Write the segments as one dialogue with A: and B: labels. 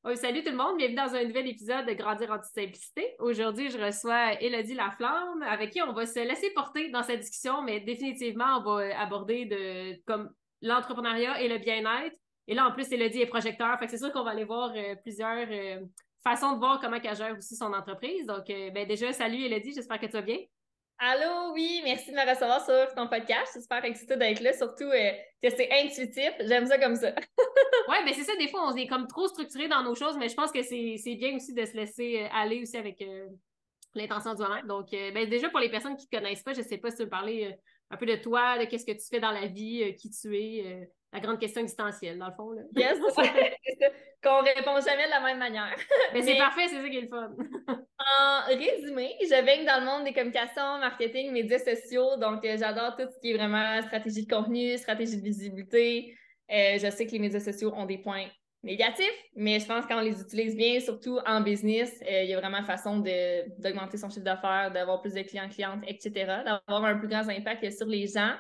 A: Oh, salut tout le monde, bienvenue dans un nouvel épisode de Grandir en toute simplicité. Aujourd'hui, je reçois Élodie Laflamme, avec qui on va se laisser porter dans cette discussion, mais définitivement, on va aborder comme l'entrepreneuriat et le bien-être. Et là, en plus, Élodie est projecteur, fait que c'est sûr qu'on va aller voir plusieurs façons de voir comment elle gère aussi son entreprise. Donc, ben déjà, salut Élodie, j'espère que tu vas bien.
B: Allô, oui, merci de me recevoir sur ton podcast. Je suis super excitée d'être là, surtout que c'est intuitif. J'aime ça comme ça.
A: Ouais, ben c'est ça, des fois, on est comme trop structuré dans nos choses, mais je pense que c'est bien aussi de se laisser aller aussi avec l'intention du moment. Donc, ben déjà, pour les personnes qui ne te connaissent pas, je ne sais pas si tu veux me parler un peu de toi, de qu'est-ce que tu fais dans la vie, qui tu es, la grande question existentielle, dans le fond, là.
B: Yes, c'est ça, qu'on répond jamais de la même manière.
A: Mais c'est
B: Mais
A: parfait, c'est ça qui est le fun.
B: en résumé, je baigne dans le monde des communications, marketing, médias sociaux. Donc, j'adore tout ce qui est vraiment stratégie de contenu, stratégie de visibilité. Je sais que les médias sociaux ont des points négatifs, mais je pense qu'on les utilise bien, surtout en business, il y a vraiment façon d'augmenter son chiffre d'affaires, d'avoir plus de clients, clientes, etc., d'avoir un plus grand impact sur les gens.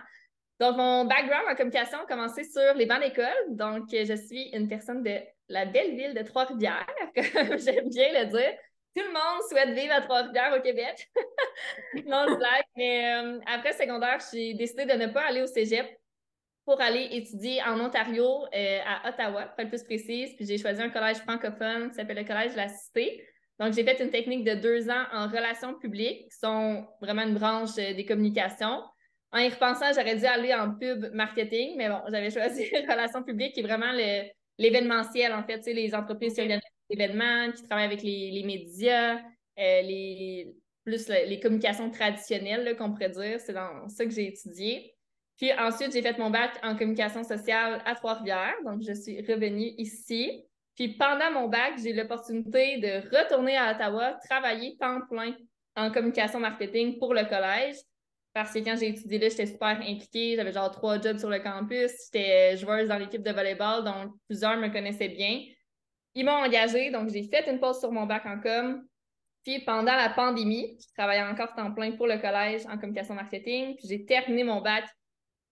B: Donc, mon background en communication a commencé sur les bancs d'école. Donc, je suis une personne de la belle ville de Trois-Rivières, comme j'aime bien le dire. Tout le monde souhaite vivre à Trois-Rivières au Québec. Non, je blague. Mais après secondaire, j'ai décidé de ne pas aller au cégep pour aller étudier en Ontario, à Ottawa, pour être plus précise. Puis j'ai choisi un collège francophone qui s'appelle le Collège de la Cité. Donc, j'ai fait une technique de 2 ans en relations publiques, qui sont vraiment une branche des communications. En y repensant, j'aurais dû aller en pub marketing, mais bon, j'avais choisi relations publiques, qui est vraiment l'événementiel, en fait. Tu sais, les entreprises qui
A: OK.
B: organisent des événements, qui travaillent avec les médias, plus les communications traditionnelles, là, qu'on pourrait dire. C'est dans ça que j'ai étudié. Puis ensuite, j'ai fait mon bac en communication sociale à Trois-Rivières. Donc, je suis revenue ici. Puis pendant mon bac, j'ai eu l'opportunité de retourner à Ottawa, travailler temps plein en communication marketing pour le collège. Parce que quand j'ai étudié là, j'étais super impliquée. J'avais genre 3 jobs sur le campus. J'étais joueuse dans l'équipe de volleyball, donc plusieurs me connaissaient bien. Ils m'ont engagée, donc j'ai fait une pause sur mon bac en com. Puis pendant la pandémie, je travaillais encore temps plein pour le collège en communication marketing. Puis j'ai terminé mon bac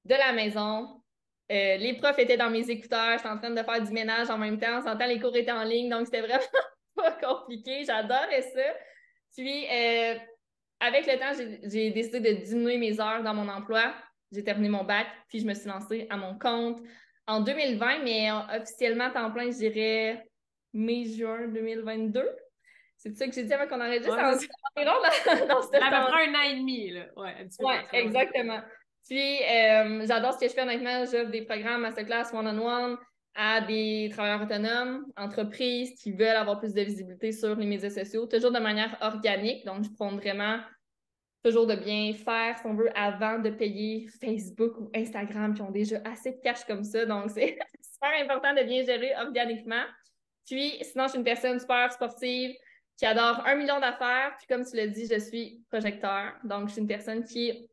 B: de la maison. Les profs étaient dans mes écouteurs, j'étais en train de faire du ménage en même temps. On s'entend, les cours étaient en ligne, donc c'était vraiment pas compliqué. J'adorais ça. Puis, avec le temps, j'ai décidé de diminuer mes heures dans mon emploi. J'ai terminé mon bac, puis je me suis lancée à mon compte en 2020, mais officiellement, temps plein, je dirais mai-juin 2022. C'est ça que j'ai dit avant qu'on enregistre.
A: Ouais, c'est ça.
B: C'est long dans ce
A: À peu
B: temps.
A: près un an et demi, là. Ouais, un petit peu
B: Ouais,
A: plus, là, ouais.
B: exactement. Puis, j'adore ce que je fais honnêtement. J'offre des programmes masterclass one-on-one à des travailleurs autonomes, entreprises qui veulent avoir plus de visibilité sur les médias sociaux, toujours de manière organique. Donc, je prends vraiment toujours de bien faire, si on veut, avant de payer Facebook ou Instagram qui ont déjà assez de cash comme ça. Donc, c'est super important de bien gérer organiquement. Puis, sinon, je suis une personne super sportive qui adore 1 million d'affaires. Puis, comme tu l'as dit, je suis projecteur. Donc, je suis une personne qui,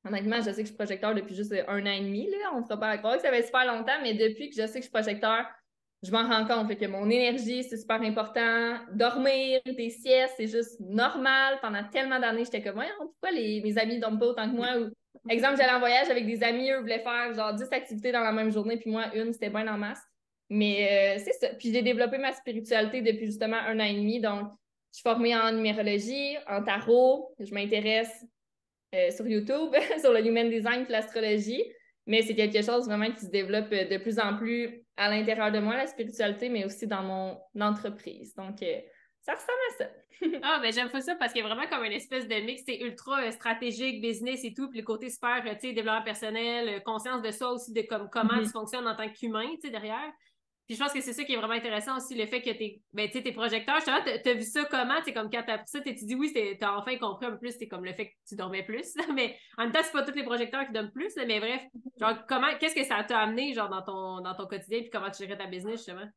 B: honnêtement, je sais que je suis projecteur depuis juste 1 an et demi. Là. On ne fera pas croire que ça va être super longtemps, mais depuis que je sais que je suis projecteur, je m'en rends compte. Fait que mon énergie, c'est super important. Dormir, des siestes, c'est juste normal. Pendant tellement d'années, j'étais comme, ouais, pourquoi mes amis dorment pas autant que moi? Ou, exemple, j'allais en voyage avec des amis, eux voulaient faire genre 10 activités dans la même journée, puis moi, une, c'était bien en masse. Mais c'est ça. Puis j'ai développé ma spiritualité depuis justement 1 an et demi. Donc, je suis formée en numérologie, en tarot. Je m'intéresse sur YouTube, sur le human design et l'astrologie. Mais c'est quelque chose vraiment qui se développe de plus en plus à l'intérieur de moi, la spiritualité, mais aussi dans mon entreprise. Donc, ça ressemble à ça.
A: Ah, ben j'aime ça parce qu'il y a vraiment comme une espèce de mix, c'est ultra stratégique, business et tout, puis le côté super, tu sais, développement personnel, conscience de ça aussi, de comme comment tu
B: Mhm.
A: fonctionnes en tant qu'humain, tu sais, derrière. Puis je pense que c'est ça qui est vraiment intéressant aussi, le fait que ben, tu sais, tes projecteurs, justement, t'as vu ça comment, tu sais, comme quand t'as appris ça, tu dis oui, t'as enfin compris un peu plus, c'est comme le fait que tu dormais plus, mais en même temps, c'est pas tous les projecteurs qui dorment plus, mais bref, genre, qu'est-ce que ça t'a amené, genre, dans ton quotidien, puis comment tu gérais ta business, justement?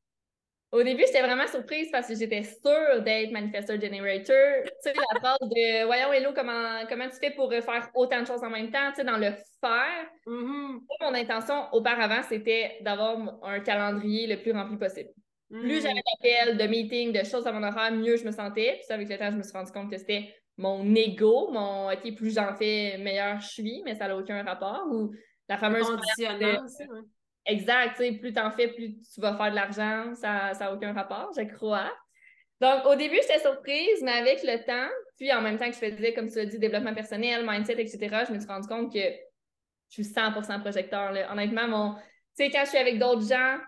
B: Au début, j'étais vraiment surprise parce que j'étais sûre d'être Manifestor Generator. Tu sais, la phrase de Voyons, Hello, comment tu fais pour faire autant de choses en même temps, tu sais, dans le faire.
A: Mhm.
B: Mon intention auparavant, c'était d'avoir un calendrier le plus rempli possible. Plus j'avais
A: Mhm.
B: d'appels, de meetings, de choses à mon horaire, mieux je me sentais. Puis ça, avec le temps, je me suis rendu compte que c'était mon ego, OK, plus j'en fais, meilleur je suis, mais ça n'a aucun rapport. Ou la
A: Le
B: fameuse croyance de
A: conditionnement aussi, ouais.
B: Exact, tu sais, plus t'en fais, plus tu vas faire de l'argent, ça n'a aucun rapport, je crois. Donc, au début, j'étais surprise, mais avec le temps, puis en même temps que je faisais, comme tu l'as dit, développement personnel, mindset, etc., je me suis rendu compte que je suis 100% projecteur, là. Honnêtement, tu sais, quand je suis avec d'autres gens,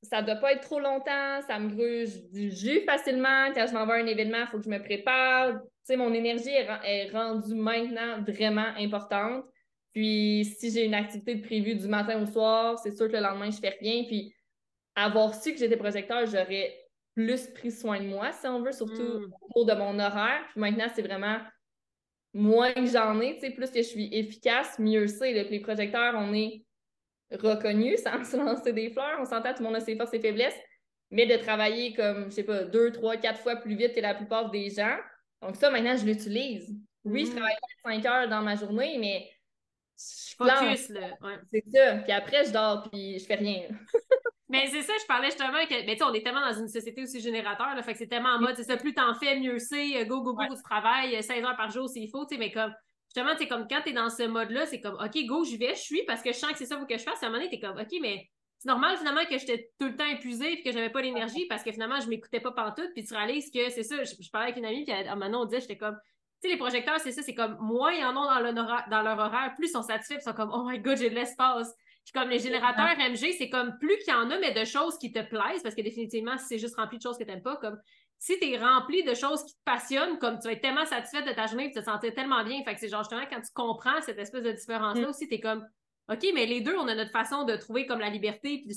B: ça doit pas être trop longtemps, ça me gruge du jus facilement. Quand je m'en vais à un événement, il faut que je me prépare. Tu sais, mon énergie est rendue maintenant vraiment importante. Puis, si j'ai une activité de prévue du matin au soir, c'est sûr que le lendemain, je fais rien. Puis, avoir su que j'étais projecteur, j'aurais plus pris soin de moi, si on veut, surtout autour de mon horaire. Puis maintenant, c'est vraiment moins que j'en ai, tu sais, plus que je suis efficace, mieux c'est. Là. Puis les projecteurs, on est reconnu sans se lancer des fleurs. On s'entend, tout le monde a ses forces et faiblesses, mais de travailler comme, je sais pas, 2, 3, 4 fois plus vite que la plupart des gens. Donc ça, maintenant, je l'utilise. Oui, je travaille pas 5 heures dans ma journée, mais je plante.
A: Focus, là. Ouais.
B: C'est ça. Puis après, je dors, puis je fais rien.
A: Mais c'est ça, je parlais justement que, mais tu sais, on est tellement dans une société aussi générateur, là, fait que c'est tellement en mode, c'est ça, plus t'en fais, mieux c'est, go, go, go,
B: Ouais.
A: tu travailles 16 heures par jour s'il faut, tu sais, mais comme, justement, tu sais, comme quand t'es dans ce mode-là, c'est comme, OK, go, j'y vais, je suis, parce que je sens que c'est ça qu'il faut que je fasse, à un moment donné, t'es comme, OK, mais c'est normal, finalement, que j'étais tout le temps épuisée puis que j'avais pas l'énergie parce que finalement, je m'écoutais pas pantoute, puis tu réalises que c'est ça, je parlais avec une amie, puis à un moment, on disait, j'étais comme, tu sais, les projecteurs, c'est ça, c'est comme, moins ils en ont dans leur horaire, plus ils sont satisfaits, puis ils sont comme, oh my god, j'ai de l'espace. Puis comme les générateurs MG, c'est comme plus qu'il y en a, mais de choses qui te plaisent, parce que définitivement, si c'est juste rempli de choses que tu n'aimes pas, comme si tu es rempli de choses qui te passionnent, comme tu vas être tellement satisfaite de ta journée, tu te sentir tellement bien. Fait que c'est genre justement quand tu comprends cette espèce de différence-là aussi, tu es comme OK, mais les deux, on a notre façon de trouver comme la liberté, puis le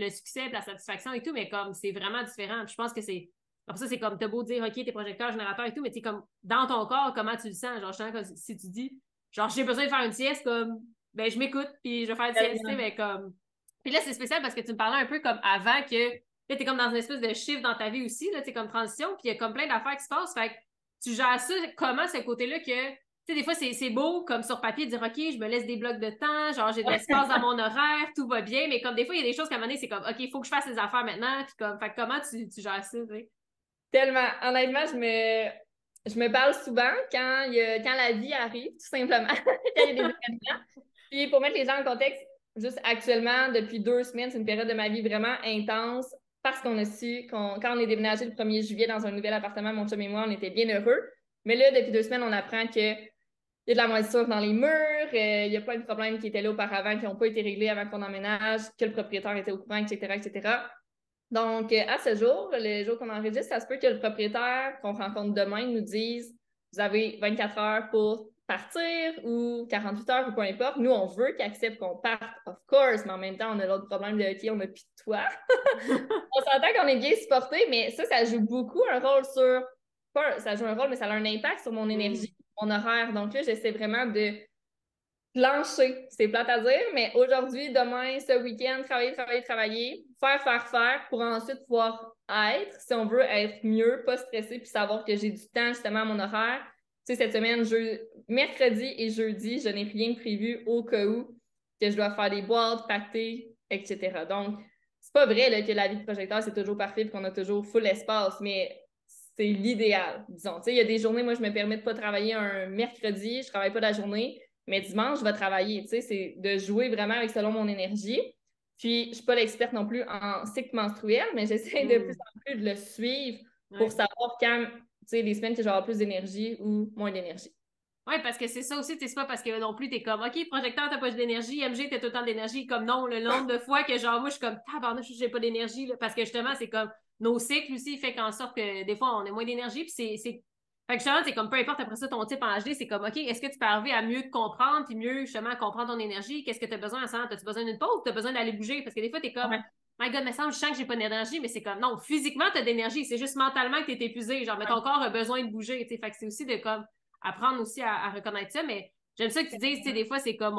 A: succès, puis la satisfaction et tout, mais comme c'est vraiment différent. Puis je pense que c'est. Après ça, c'est comme t'as beau dire OK, t'es projecteur, générateur et tout, mais tu comme dans ton corps, comment tu le sens? Genre, justement, comme si tu dis genre j'ai besoin de faire une sieste, comme ben je m'écoute, puis je vais faire une sieste, mais comme. Puis là, c'est spécial parce que tu me parlais un peu comme avant que là, t'es comme dans une espèce de chiffre dans ta vie aussi, là, t'es comme transition, puis il y a comme plein d'affaires qui se passent. Fait que tu gères ça, comment ce côté-là que, tu sais, des fois, c'est beau, comme sur papier, de dire, OK, je me laisse des blocs de temps, genre, j'ai de l'espace dans mon horaire, tout va bien, mais comme des fois, il y a des choses qu'à un moment donné, c'est comme, OK, il faut que je fasse les affaires maintenant, puis comme, fait que comment tu gères ça, tu sais?
B: Tellement. Honnêtement, je me parle souvent quand la vie arrive, tout simplement, quand il y a des événements. Puis pour mettre les gens en contexte, juste actuellement, depuis 2 semaines, c'est une période de ma vie vraiment intense parce qu'on a su quand on est déménagé le 1er juillet dans un nouvel appartement, mon chum et moi, on était bien heureux. Mais là, depuis 2 semaines, on apprend qu'il y a de la moisissure dans les murs, il y a plein de problèmes qui étaient là auparavant, qui n'ont pas été réglés avant qu'on emménage, que le propriétaire était au courant, etc., etc. Donc, à ce jour, le jour qu'on enregistre, ça se peut que le propriétaire qu'on rencontre demain nous dise vous avez 24 heures pour partir ou 48 heures ou peu importe. Nous, on veut qu'il accepte qu'on parte, of course, mais en même temps, on a l'autre problème de OK, on a plus de toi. On s'entend qu'on est bien supporté, mais ça joue beaucoup un rôle sur. Pas, ça joue un rôle, mais ça a un impact sur mon énergie, mon horaire. Donc là, j'essaie vraiment de plancher, c'est plate à dire, mais aujourd'hui, demain, ce week-end, travailler, travailler, travailler, faire pour ensuite pouvoir être, si on veut être mieux, pas stressé, puis savoir que j'ai du temps justement à mon horaire. Tu sais, cette semaine, mercredi et jeudi, je n'ai rien de prévu au cas où que je dois faire des boîtes, pacter, etc. Donc, c'est pas vrai là, que la vie de projecteur, c'est toujours parfait et qu'on a toujours full espace, mais c'est l'idéal, disons. Tu sais, il y a des journées, moi, je me permets de pas travailler un mercredi, je travaille pas la journée, mais dimanche, je vais travailler. Tu sais, c'est de jouer vraiment avec selon mon énergie. Puis, je ne suis pas l'experte non plus en cycle menstruel, mais j'essaie de plus en plus de le suivre pour savoir quand, tu sais, les semaines que j'aurai plus d'énergie ou moins d'énergie.
A: Oui, parce que c'est ça aussi, c'est pas parce que non plus, t'es comme, OK, projecteur, t'as pas d'énergie, MG, t'as tout le temps d'énergie, comme non, le nombre de fois que genre, moi, je suis comme, tabarnouche, j'ai pas d'énergie, là, parce que justement, c'est comme, nos cycles aussi fait qu'en sorte que des fois, on a moins d'énergie, puis c'est. Fait que justement, c'est comme, peu importe après ça, ton type en HD, c'est comme, OK, est-ce que tu peux arriver à mieux te comprendre, puis mieux, justement, comprendre ton énergie? Qu'est-ce que tu as besoin en ce moment? As-tu besoin d'une pause? Tu as besoin d'aller bouger? Parce que des fois, t'es comme,
B: Ouais.
A: My God, mais ça, je sens que j'ai pas d'énergie, mais c'est comme, non, physiquement, t'as d'énergie, c'est juste mentalement que t'es épuisé, genre, mais ton corps a besoin de bouger, tu sais. Fait que c'est aussi de, comme, apprendre aussi à reconnaître ça, mais j'aime ça que tu dises, tu sais, des fois, c'est comme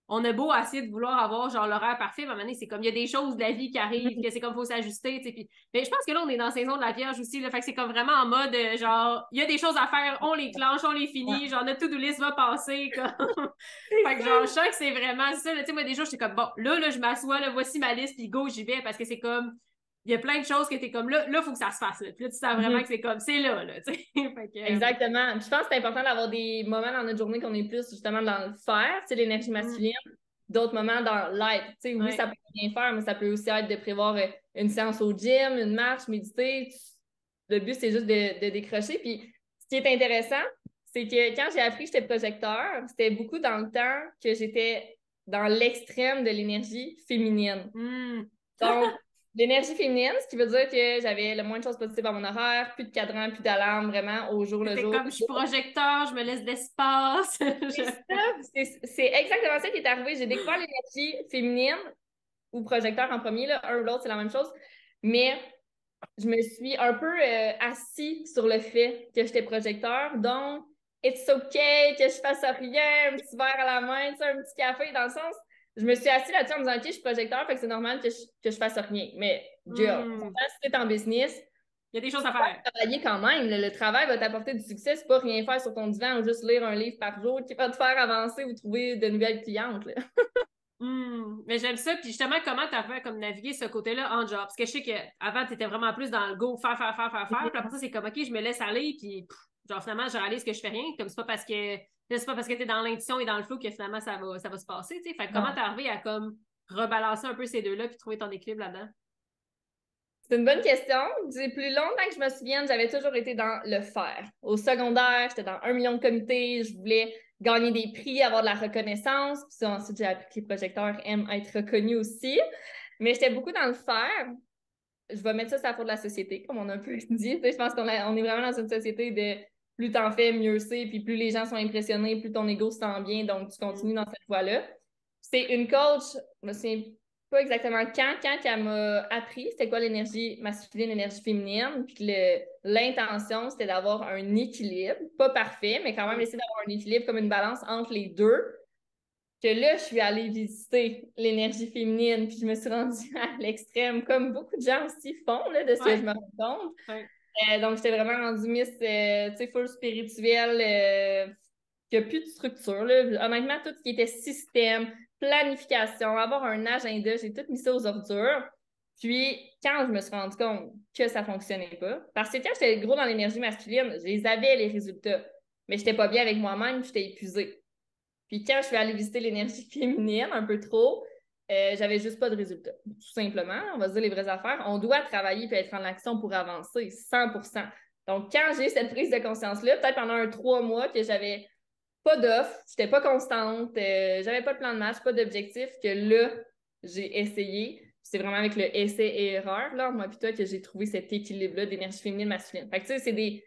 A: on a beau essayer de vouloir avoir genre l'horaire parfait, mais à un moment donné, c'est comme il y a des choses de la vie qui arrivent, que c'est comme il faut s'ajuster, tu sais. Puis, mais je pense que là, on est dans la saison de la Vierge aussi, là, fait que c'est comme vraiment en mode genre, il y a des choses à faire, on les clenche, on les finit, genre notre to-do list va passer, comme. Fait que genre, je sens que c'est vraiment ça, tu sais, moi, des jours, j'étais comme, bon, là, je m'assois, là, voici ma liste, puis go, j'y vais, parce que c'est comme, il y a plein de choses que t'es comme, là, il faut que ça se fasse, là. Puis là, tu sens vraiment que c'est comme, c'est là, tu sais. Fait que,
B: Exactement. Puis je pense que c'est important d'avoir des moments dans notre journée qu'on est plus justement dans le faire, tu sais, l'énergie masculine. d'autres moments dans l'être. Tu sais, oui, ça peut rien faire, mais ça peut aussi être de prévoir une séance au gym, une marche, méditer. Le but, c'est juste de décrocher. Puis, ce qui est intéressant, c'est que quand j'ai appris que j'étais projecteur, c'était beaucoup dans le temps que j'étais dans l'extrême de l'énergie féminine. Donc, l'énergie féminine, ce qui veut dire que j'avais le moins de choses possibles à mon horaire, plus de cadran, plus d'alarme, vraiment au jour le
A: C'était
B: jour.
A: comme, je suis projecteur, je me laisse de l'espace.
B: C'est exactement ça qui est arrivé. J'ai découvert l'énergie féminine ou projecteur en premier, là, un ou l'autre, c'est la même chose. Mais je me suis un peu assis sur le fait que j'étais projecteur. Donc, it's okay que je fasse rien, un petit verre à la main, tu sais, un petit café, dans le sens. Je me suis assis là-dessus en me disant, OK, je suis projecteur, fait que c'est normal que je fasse rien. Mais, Dieu, si tu es en business,
A: il y a des choses à faire.
B: Travailler quand même. Le travail va t'apporter du succès. C'est pas rien faire sur ton divan ou juste lire un livre par jour qui va te faire avancer ou trouver de nouvelles clientes.
A: Mais j'aime ça. Puis justement, comment tu as fait comme naviguer ce côté-là en job? Parce que je sais qu'avant, tu étais vraiment plus dans le go, faire. Puis après ça, c'est comme, OK, je me laisse aller. Puis genre, finalement, je réalise que je fais rien. Comme c'est pas parce que tu es dans l'intuition et dans le flow que finalement, ça va se passer. T'sais. Fait que comment t'es arrivé à comme rebalancer un peu ces deux-là puis trouver ton équilibre là-dedans?
B: C'est une bonne question. Du plus longtemps que je me souvienne, j'avais toujours été dans le faire. Au secondaire, j'étais dans 1 million de comités, je voulais gagner des prix, avoir de la reconnaissance. Puis ça, ensuite, j'ai appris que les projecteurs aiment être reconnus aussi. Mais j'étais beaucoup dans le faire. Je vais mettre ça sur la faute de la société, comme on a un peu dit. Je pense qu'on est vraiment dans une société de plus t'en fais, mieux c'est, puis plus les gens sont impressionnés, plus ton ego se sent bien, donc tu continues dans cette voie-là. C'est une coach, je me souviens pas exactement quand elle m'a appris c'était quoi l'énergie masculine, l'énergie féminine, puis l'intention, c'était d'avoir un équilibre, pas parfait, mais quand même essayer d'avoir un équilibre comme une balance entre les deux. Que là, je suis allée visiter l'énergie féminine, puis je me suis rendue à l'extrême, comme beaucoup de gens aussi font, là, de ce que je me rends compte. Donc, j'étais vraiment rendue Miss, tu sais, full spirituelle, qui n'a plus de structure. Là. Honnêtement, tout ce qui était système, planification, avoir un agenda, j'ai tout mis ça aux ordures. Puis, quand je me suis rendu compte que ça ne fonctionnait pas, parce que quand j'étais gros dans l'énergie masculine, je les avais, les résultats, mais je n'étais pas bien avec moi-même, j'étais épuisée. Puis quand je suis allée visiter l'énergie féminine un peu trop, j'avais juste pas de résultats. Tout simplement, on va se dire les vraies affaires. On doit travailler et être en action pour avancer, 100%. Donc, quand j'ai eu cette prise de conscience-là, peut-être pendant 3 mois que j'avais pas d'offre, j'étais pas constante, j'avais pas de plan de match, pas d'objectif, que là, j'ai essayé. C'est vraiment avec le essai et erreur, là, moi puis toi, que j'ai trouvé cet équilibre-là d'énergie féminine, masculine. Fait que tu sais,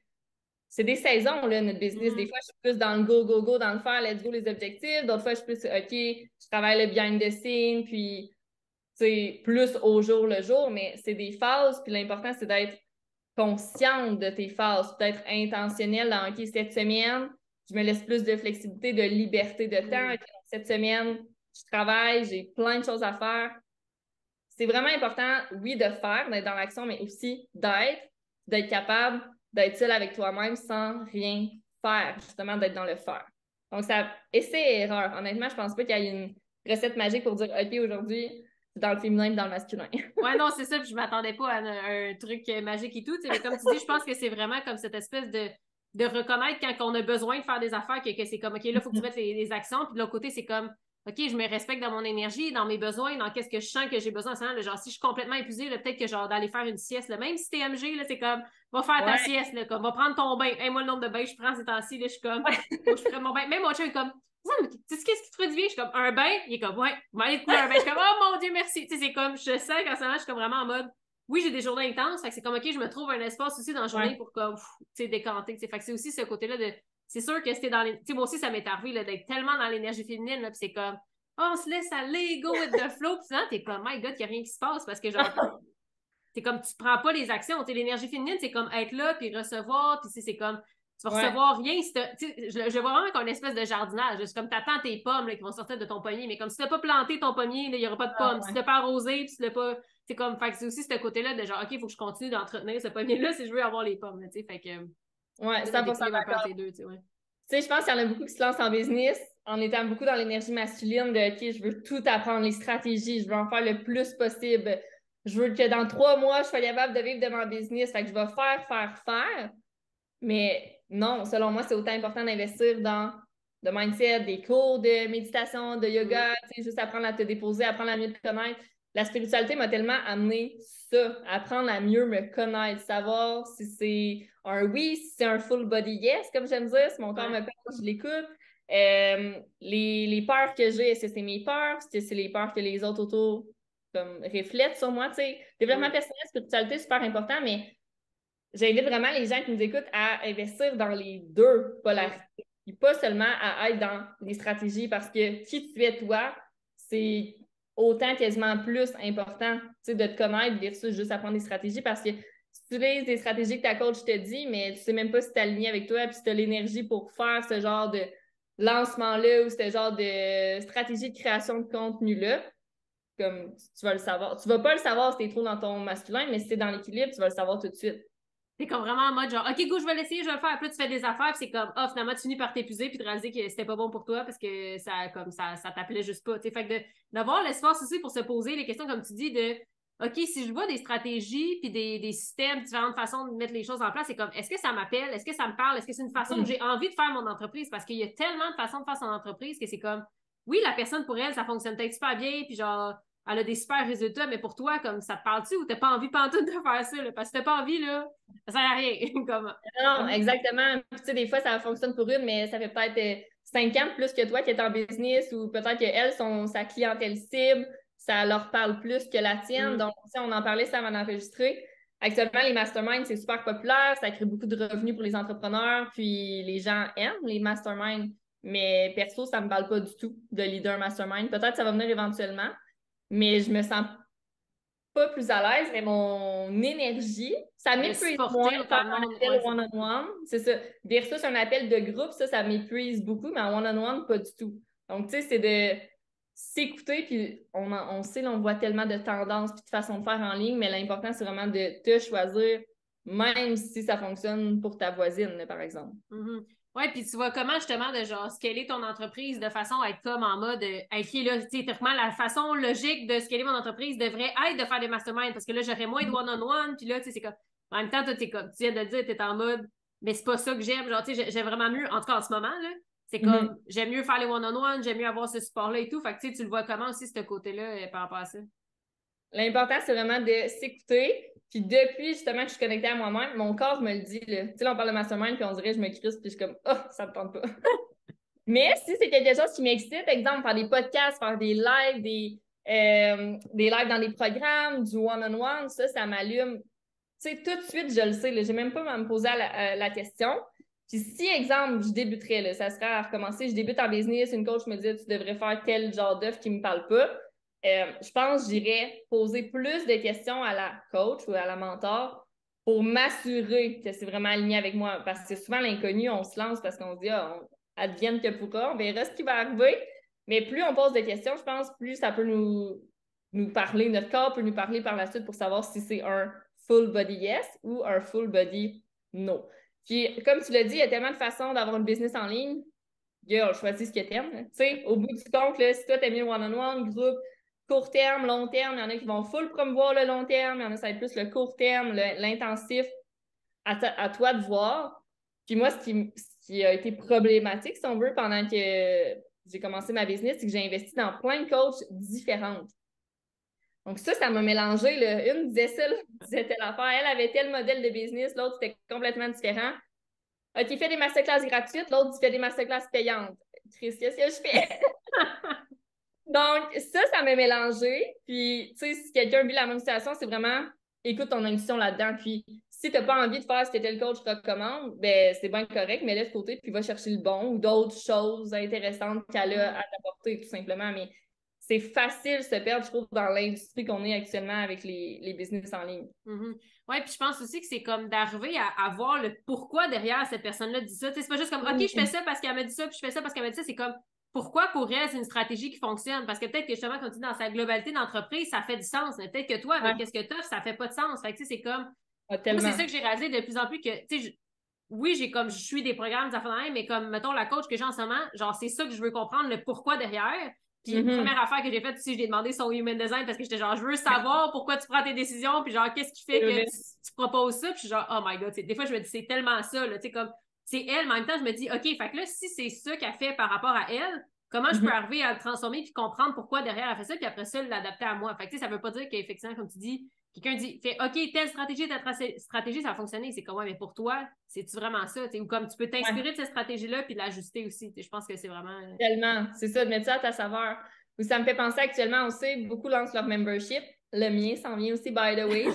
B: c'est des saisons, là, notre business. Des fois, je suis plus dans le go, dans le faire, let's go, les objectifs. D'autres fois, je suis plus, OK, je travaille le behind the scene, puis, tu sais, plus au jour le jour, mais c'est des phases, puis l'important, c'est d'être consciente de tes phases, peut-être intentionnelle dans, OK, cette semaine, je me laisse plus de flexibilité, de liberté de temps. OK, cette semaine, je travaille, j'ai plein de choses à faire. C'est vraiment important, oui, de faire, d'être dans l'action, mais aussi d'être capable d'être seul avec toi-même sans rien faire, justement, d'être dans le faire. Donc, ça, essai et erreur. Honnêtement, je pense pas qu'il y ait une recette magique pour dire, OK, aujourd'hui, c'est dans le féminin et dans le masculin.
A: Ouais, non, c'est ça, puis je m'attendais pas à un truc magique et tout, mais comme tu dis, je pense que c'est vraiment comme cette espèce de reconnaître quand on a besoin de faire des affaires, que c'est comme, OK, là, il faut que tu mettes les actions, puis de l'autre côté, c'est comme, OK, je me respecte dans mon énergie, dans mes besoins, dans qu'est-ce que je sens que j'ai besoin. Là, genre, si je suis complètement épuisée, peut-être que genre d'aller faire une sieste, là, même si t'es MG, là, c'est comme, va faire ta sieste, là, comme, va prendre ton bain. Hey, moi, le nombre de bains que je prends ces temps-ci, là, je suis comme, faut que je prenne mon bain. Même mon chien est comme, tu sais qu'est-ce qui te ferait du bien? Je suis comme, un bain? Il est comme, ouais, m'aller te couler un bain. Je suis comme, oh mon Dieu, merci. Tu sais, c'est comme, je sens qu'en ce moment, je suis comme vraiment en mode, oui, j'ai des journées intenses, fait que c'est comme, OK, je me trouve un espace aussi dans la journée pour comme, tu sais, décanter. Fait que c'est aussi ce côté-là de, c'est sûr que c'était dans les, tu sais, moi aussi, ça m'est arrivé, là, d'être tellement dans l'énergie féminine, là, puis c'est comme, oh, on se laisse aller, go with the flow, puis sinon, t'es comme, my God, il n'y a rien qui se passe parce que, genre, c'est comme, tu prends pas les actions. Tu sais, l'énergie féminine, c'est comme être là, puis recevoir, puis c'est comme, tu vas recevoir rien. Si je vois vraiment comme une espèce de jardinage. C'est comme, t'attends tes pommes là, qui vont sortir de ton pommier, mais comme si t'as pas planté ton pommier, il n'y aura pas de pommes. Si t'as pas arrosé, puis si t'as pas. C'est comme, fait que c'est aussi ce côté-là de genre, OK, il faut que je continue d'entretenir ce pommier-là si je veux avoir les pommes, tu sais. Fait que.
B: Ouais, 100% d'accord.
A: Deux, tu sais, ouais.
B: Tu sais, je pense qu'il y en a beaucoup qui se lancent en business en étant beaucoup dans l'énergie masculine de OK, je veux tout apprendre, les stratégies, je veux en faire le plus possible. Je veux que dans 3 mois, je sois capable de vivre de mon business. Fait que je vais faire. Mais non, selon moi, c'est autant important d'investir dans de mindset, des cours de méditation, de yoga, juste apprendre à te déposer, apprendre à mieux te connaître. La spiritualité m'a tellement amené ça, apprendre à mieux me connaître, savoir si c'est un oui, si c'est un full body yes, comme j'aime dire, si mon corps me parle, je l'écoute. Les peurs que j'ai, est-ce que c'est mes peurs? Est-ce que c'est les peurs que les autres autour comme, reflètent sur moi? T'sais? Développement personnel, spiritualité, super important, mais j'invite vraiment les gens qui nous écoutent à investir dans les deux polarités. Et pas seulement à être dans les stratégies parce que qui tu es toi, c'est autant quasiment plus important de te connaître versus juste apprendre des stratégies parce que tu utilises des stratégies que ta coach te dit, mais tu sais même pas si tu es aligné avec toi puis si tu as l'énergie pour faire ce genre de lancement-là ou ce genre de stratégie de création de contenu-là. Comme tu vas le savoir. Tu vas pas le savoir si t'es trop dans ton masculin, mais si t'es dans l'équilibre, tu vas le savoir tout de suite.
A: T'es comme vraiment en mode genre, OK, go, je vais l'essayer, je vais le faire. Puis là, tu fais des affaires, puis c'est comme, ah, finalement, tu finis par t'épuiser, puis de réaliser que c'était pas bon pour toi parce que ça t'appelait juste pas. T'sais. Fait que d'avoir l'espace aussi pour se poser les questions, comme tu dis, de, OK, si je vois des stratégies, puis des systèmes, différentes façons de mettre les choses en place, c'est comme, est-ce que ça m'appelle? Est-ce que ça me parle? Est-ce que c'est une façon que j'ai envie de faire mon entreprise? Parce qu'il y a tellement de façons de faire son entreprise que c'est comme, oui, la personne pour elle, ça fonctionne peut-être super bien, puis genre, elle a des super résultats, mais pour toi, comme ça te parle-tu ou t'as pas envie pantoute de faire ça? Là? Parce que t'as pas envie, là, ça sert à rien. comme...
B: Non, exactement. Tu sais, des fois, ça fonctionne pour une, mais ça fait peut-être 5 ans plus que toi qui es en business ou peut-être qu'elles sont sa clientèle cible, ça leur parle plus que la tienne. Donc, on en parlait ça avant d'enregistrer. Actuellement, les masterminds, c'est super populaire, ça crée beaucoup de revenus pour les entrepreneurs, puis les gens aiment les masterminds. Mais perso, ça me parle pas du tout de leader mastermind. Peut-être que ça va venir éventuellement, mais je me sens pas plus à l'aise, mais mon énergie, ça m'épuise moins de faire un appel one-on-one. C'est ça. Versus un appel de groupe, ça m'épuise beaucoup, mais en one-on-one, pas du tout. Donc, tu sais, c'est de s'écouter, puis on sait, là, on voit tellement de tendances puis de façons de faire en ligne, mais l'important, c'est vraiment de te choisir, même si ça fonctionne pour ta voisine, là, par exemple.
A: Ouais, puis tu vois comment justement de genre scaler ton entreprise de façon à être comme en mode OK, là, tu sais, théoriquement, la façon logique de scaler mon entreprise devrait être de faire des masterminds parce que là, j'aurais moins de one-on-one, puis là, tu sais, c'est comme en même temps, toi, t'es comme tu viens de le dire, t'es en mode mais c'est pas ça que j'aime. Genre, tu sais, j'aime vraiment mieux, en tout cas en ce moment, là, c'est comme j'aime mieux faire les one-on-one, j'aime mieux avoir ce support-là et tout. Fait que tu sais, tu le vois comment aussi, ce côté-là, par rapport à ça?
B: L'important, c'est vraiment de s'écouter. Puis depuis justement que je suis connectée à moi-même, mon corps me le dit. Tu sais, là, on parle de mastermind, puis on dirait que je me crispe, puis je suis comme, oh, ça me tente pas. Mais si c'est quelque chose qui m'excite, exemple, faire des podcasts, faire des lives dans des programmes, du one-on-one, ça m'allume. Tu sais, tout de suite, je le sais. J'ai même pas à me poser la question. Puis si, exemple, je débuterais, là, ça serait à recommencer, je débute en business, une coach me dit, tu devrais faire tel genre d'offre qui me parle pas. Je pense que j'irais poser plus de questions à la coach ou à la mentor pour m'assurer que c'est vraiment aligné avec moi. Parce que souvent, l'inconnu, on se lance parce qu'on se dit, advienne que pourra, on verra ce qui va arriver. Mais plus on pose de questions, je pense, plus ça peut nous parler, notre corps peut nous parler par la suite pour savoir si c'est un full body yes ou un full body no. Puis, comme tu l'as dit, il y a tellement de façons d'avoir une business en ligne. Girl, choisis ce que t'aimes. Tu sais, au bout du compte, là, si toi, t'aimes mieux one-on-one, groupe, court terme, long terme, il y en a qui vont full promouvoir le long terme, il y en a ça va être plus le court terme, l'intensif. À toi de voir. Puis moi, ce qui a été problématique, si on veut, pendant que j'ai commencé ma business, c'est que j'ai investi dans plein de coachs différentes. Donc ça m'a mélangé. Là. Une disait ça, l'autre disait telle affaire. Elle avait tel modèle de business, l'autre c'était complètement différent. OK, fait des masterclass gratuites, l'autre fait des masterclass payantes. Chris, qu'est-ce que je fais? Donc, ça m'a mélangé. Puis, tu sais, si quelqu'un vit la même situation, c'est vraiment écoute ton intuition là-dedans. Puis, si tu n'as pas envie de faire ce que tel coach recommande, ben c'est bien correct, mais laisse de côté, puis va chercher le bon ou d'autres choses intéressantes qu'elle a à t'apporter, tout simplement. Mais c'est facile de se perdre, je trouve, dans l'industrie qu'on est actuellement avec les business en ligne.
A: Oui, puis je pense aussi que c'est comme d'arriver à voir le pourquoi derrière cette personne-là dit ça. C'est pas juste comme OK, je fais ça parce qu'elle m'a dit ça, puis je fais ça parce qu'elle m'a dit ça. C'est comme pourquoi pour elle, c'est une stratégie qui fonctionne. Parce que peut-être que justement, quand tu dis dans sa globalité d'entreprise, ça fait du sens. Mais peut-être que toi, avec qu'est-ce que tu offres, ça fait pas de sens. Fait que tu sais, c'est comme. Moi, c'est ça que j'ai réalisé de plus en plus que, tu sais, oui, je suis des programmes d'affaires, mais comme, mettons, la coach que j'ai en ce moment, genre, c'est ça que je veux comprendre, le pourquoi derrière. Puis, première affaire que j'ai faite aussi, je lui ai demandé son human design parce que j'étais genre, je veux savoir pourquoi tu prends tes décisions, puis genre, qu'est-ce qui fait que tu proposes ça, puis je suis genre, oh my god, des fois, je me dis, c'est tellement ça, là, tu sais, comme, c'est elle, mais en même temps, je me dis, OK, fait que là, si c'est ça qu'elle fait par rapport à elle, comment je peux arriver à le transformer puis comprendre pourquoi derrière elle fait ça, puis après ça, l'adapter à moi. Fait que, ça veut pas dire qu'effectivement, comme tu dis, quelqu'un dit, fait, OK, telle stratégie, ça a fonctionné. C'est comme, ouais, mais pour toi, c'est-tu vraiment ça? Ou comme tu peux t'inspirer de cette stratégie-là puis l'ajuster aussi. Je pense que c'est vraiment.
B: Tellement, c'est ça, de mettre ça à ta saveur. Ou ça me fait penser actuellement, on sait, beaucoup lancent leur membership. Le mien s'en vient aussi, by the way.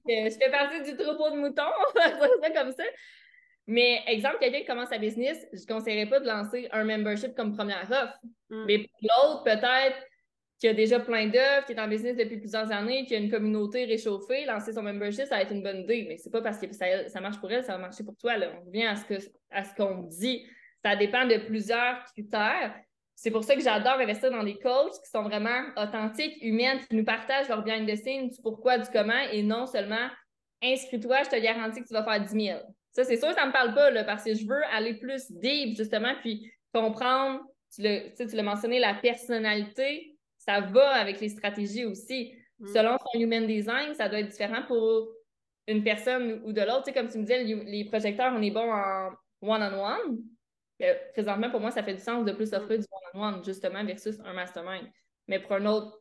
B: Je fais partie du troupeau de moutons, on va dire ça comme ça. Mais exemple, quelqu'un qui commence sa business, je ne conseillerais pas de lancer un membership comme première offre. Mais pour l'autre, peut-être qui a déjà plein d'offres, qui est en business depuis plusieurs années, qui a une communauté réchauffée, lancer son membership, ça va être une bonne idée. Mais c'est pas parce que ça marche pour elle, ça va marcher pour toi. Là. On revient à ce qu'on dit. Ça dépend de plusieurs critères. C'est pour ça que j'adore investir dans des coachs qui sont vraiment authentiques, humaines, qui nous partagent leur behind the scenes, du pourquoi, du comment, et non seulement inscris-toi, je te garantis que tu vas faire 10 000. Ça, c'est sûr, ça ne me parle pas, là, parce que je veux aller plus deep, justement, puis comprendre, tu l'as mentionné, la personnalité, ça va avec les stratégies aussi. Selon son human design, ça doit être différent pour une personne ou de l'autre. Tu sais, comme tu me disais, les projecteurs, on est bon en one-on-one. Présentement, pour moi, ça fait du sens de plus offrir du one-on-one, justement, versus un mastermind. Mais pour un autre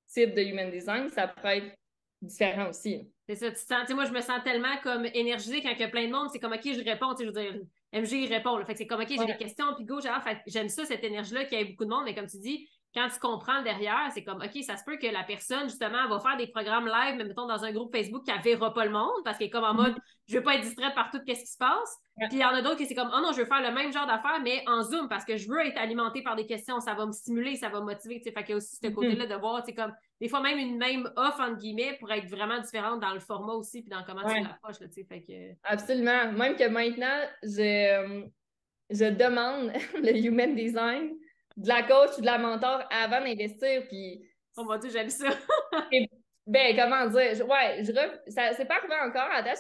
B: type de human design, ça peut être différent aussi.
A: C'est ça, tu sens, moi, je me sens tellement comme énergisée quand il y a plein de monde. C'est comme, OK, je réponds, je veux dire, MG, il répond. Là. Fait que c'est comme, OK, j'ai des questions, puis go, j'aime ça, cette énergie-là, qu'il y ait beaucoup de monde, mais comme tu dis, quand tu comprends derrière, c'est comme, OK, ça se peut que la personne, justement, va faire des programmes live, mais mettons dans un groupe Facebook qui ne verra pas le monde, parce qu'elle est comme en mode, je veux pas être distraite par tout ce qui se passe. Puis il y en a d'autres qui c'est comme, oh non, je veux faire le même genre d'affaires, mais en Zoom, parce que je veux être alimentée par des questions, ça va me stimuler, ça va me motiver. Fait qu'il y a aussi ce côté-là de voir, comme, des fois même une même offre, entre guillemets, pour être vraiment différente dans le format aussi, puis dans comment tu l'approches. Fait que...
B: Absolument. Même que maintenant, je demande le human design de la coach ou de la mentor avant d'investir. Puis...
A: Oh mon Dieu, j'aime ça.
B: Ben, comment dire? Ça c'est pas arrivé encore. À date,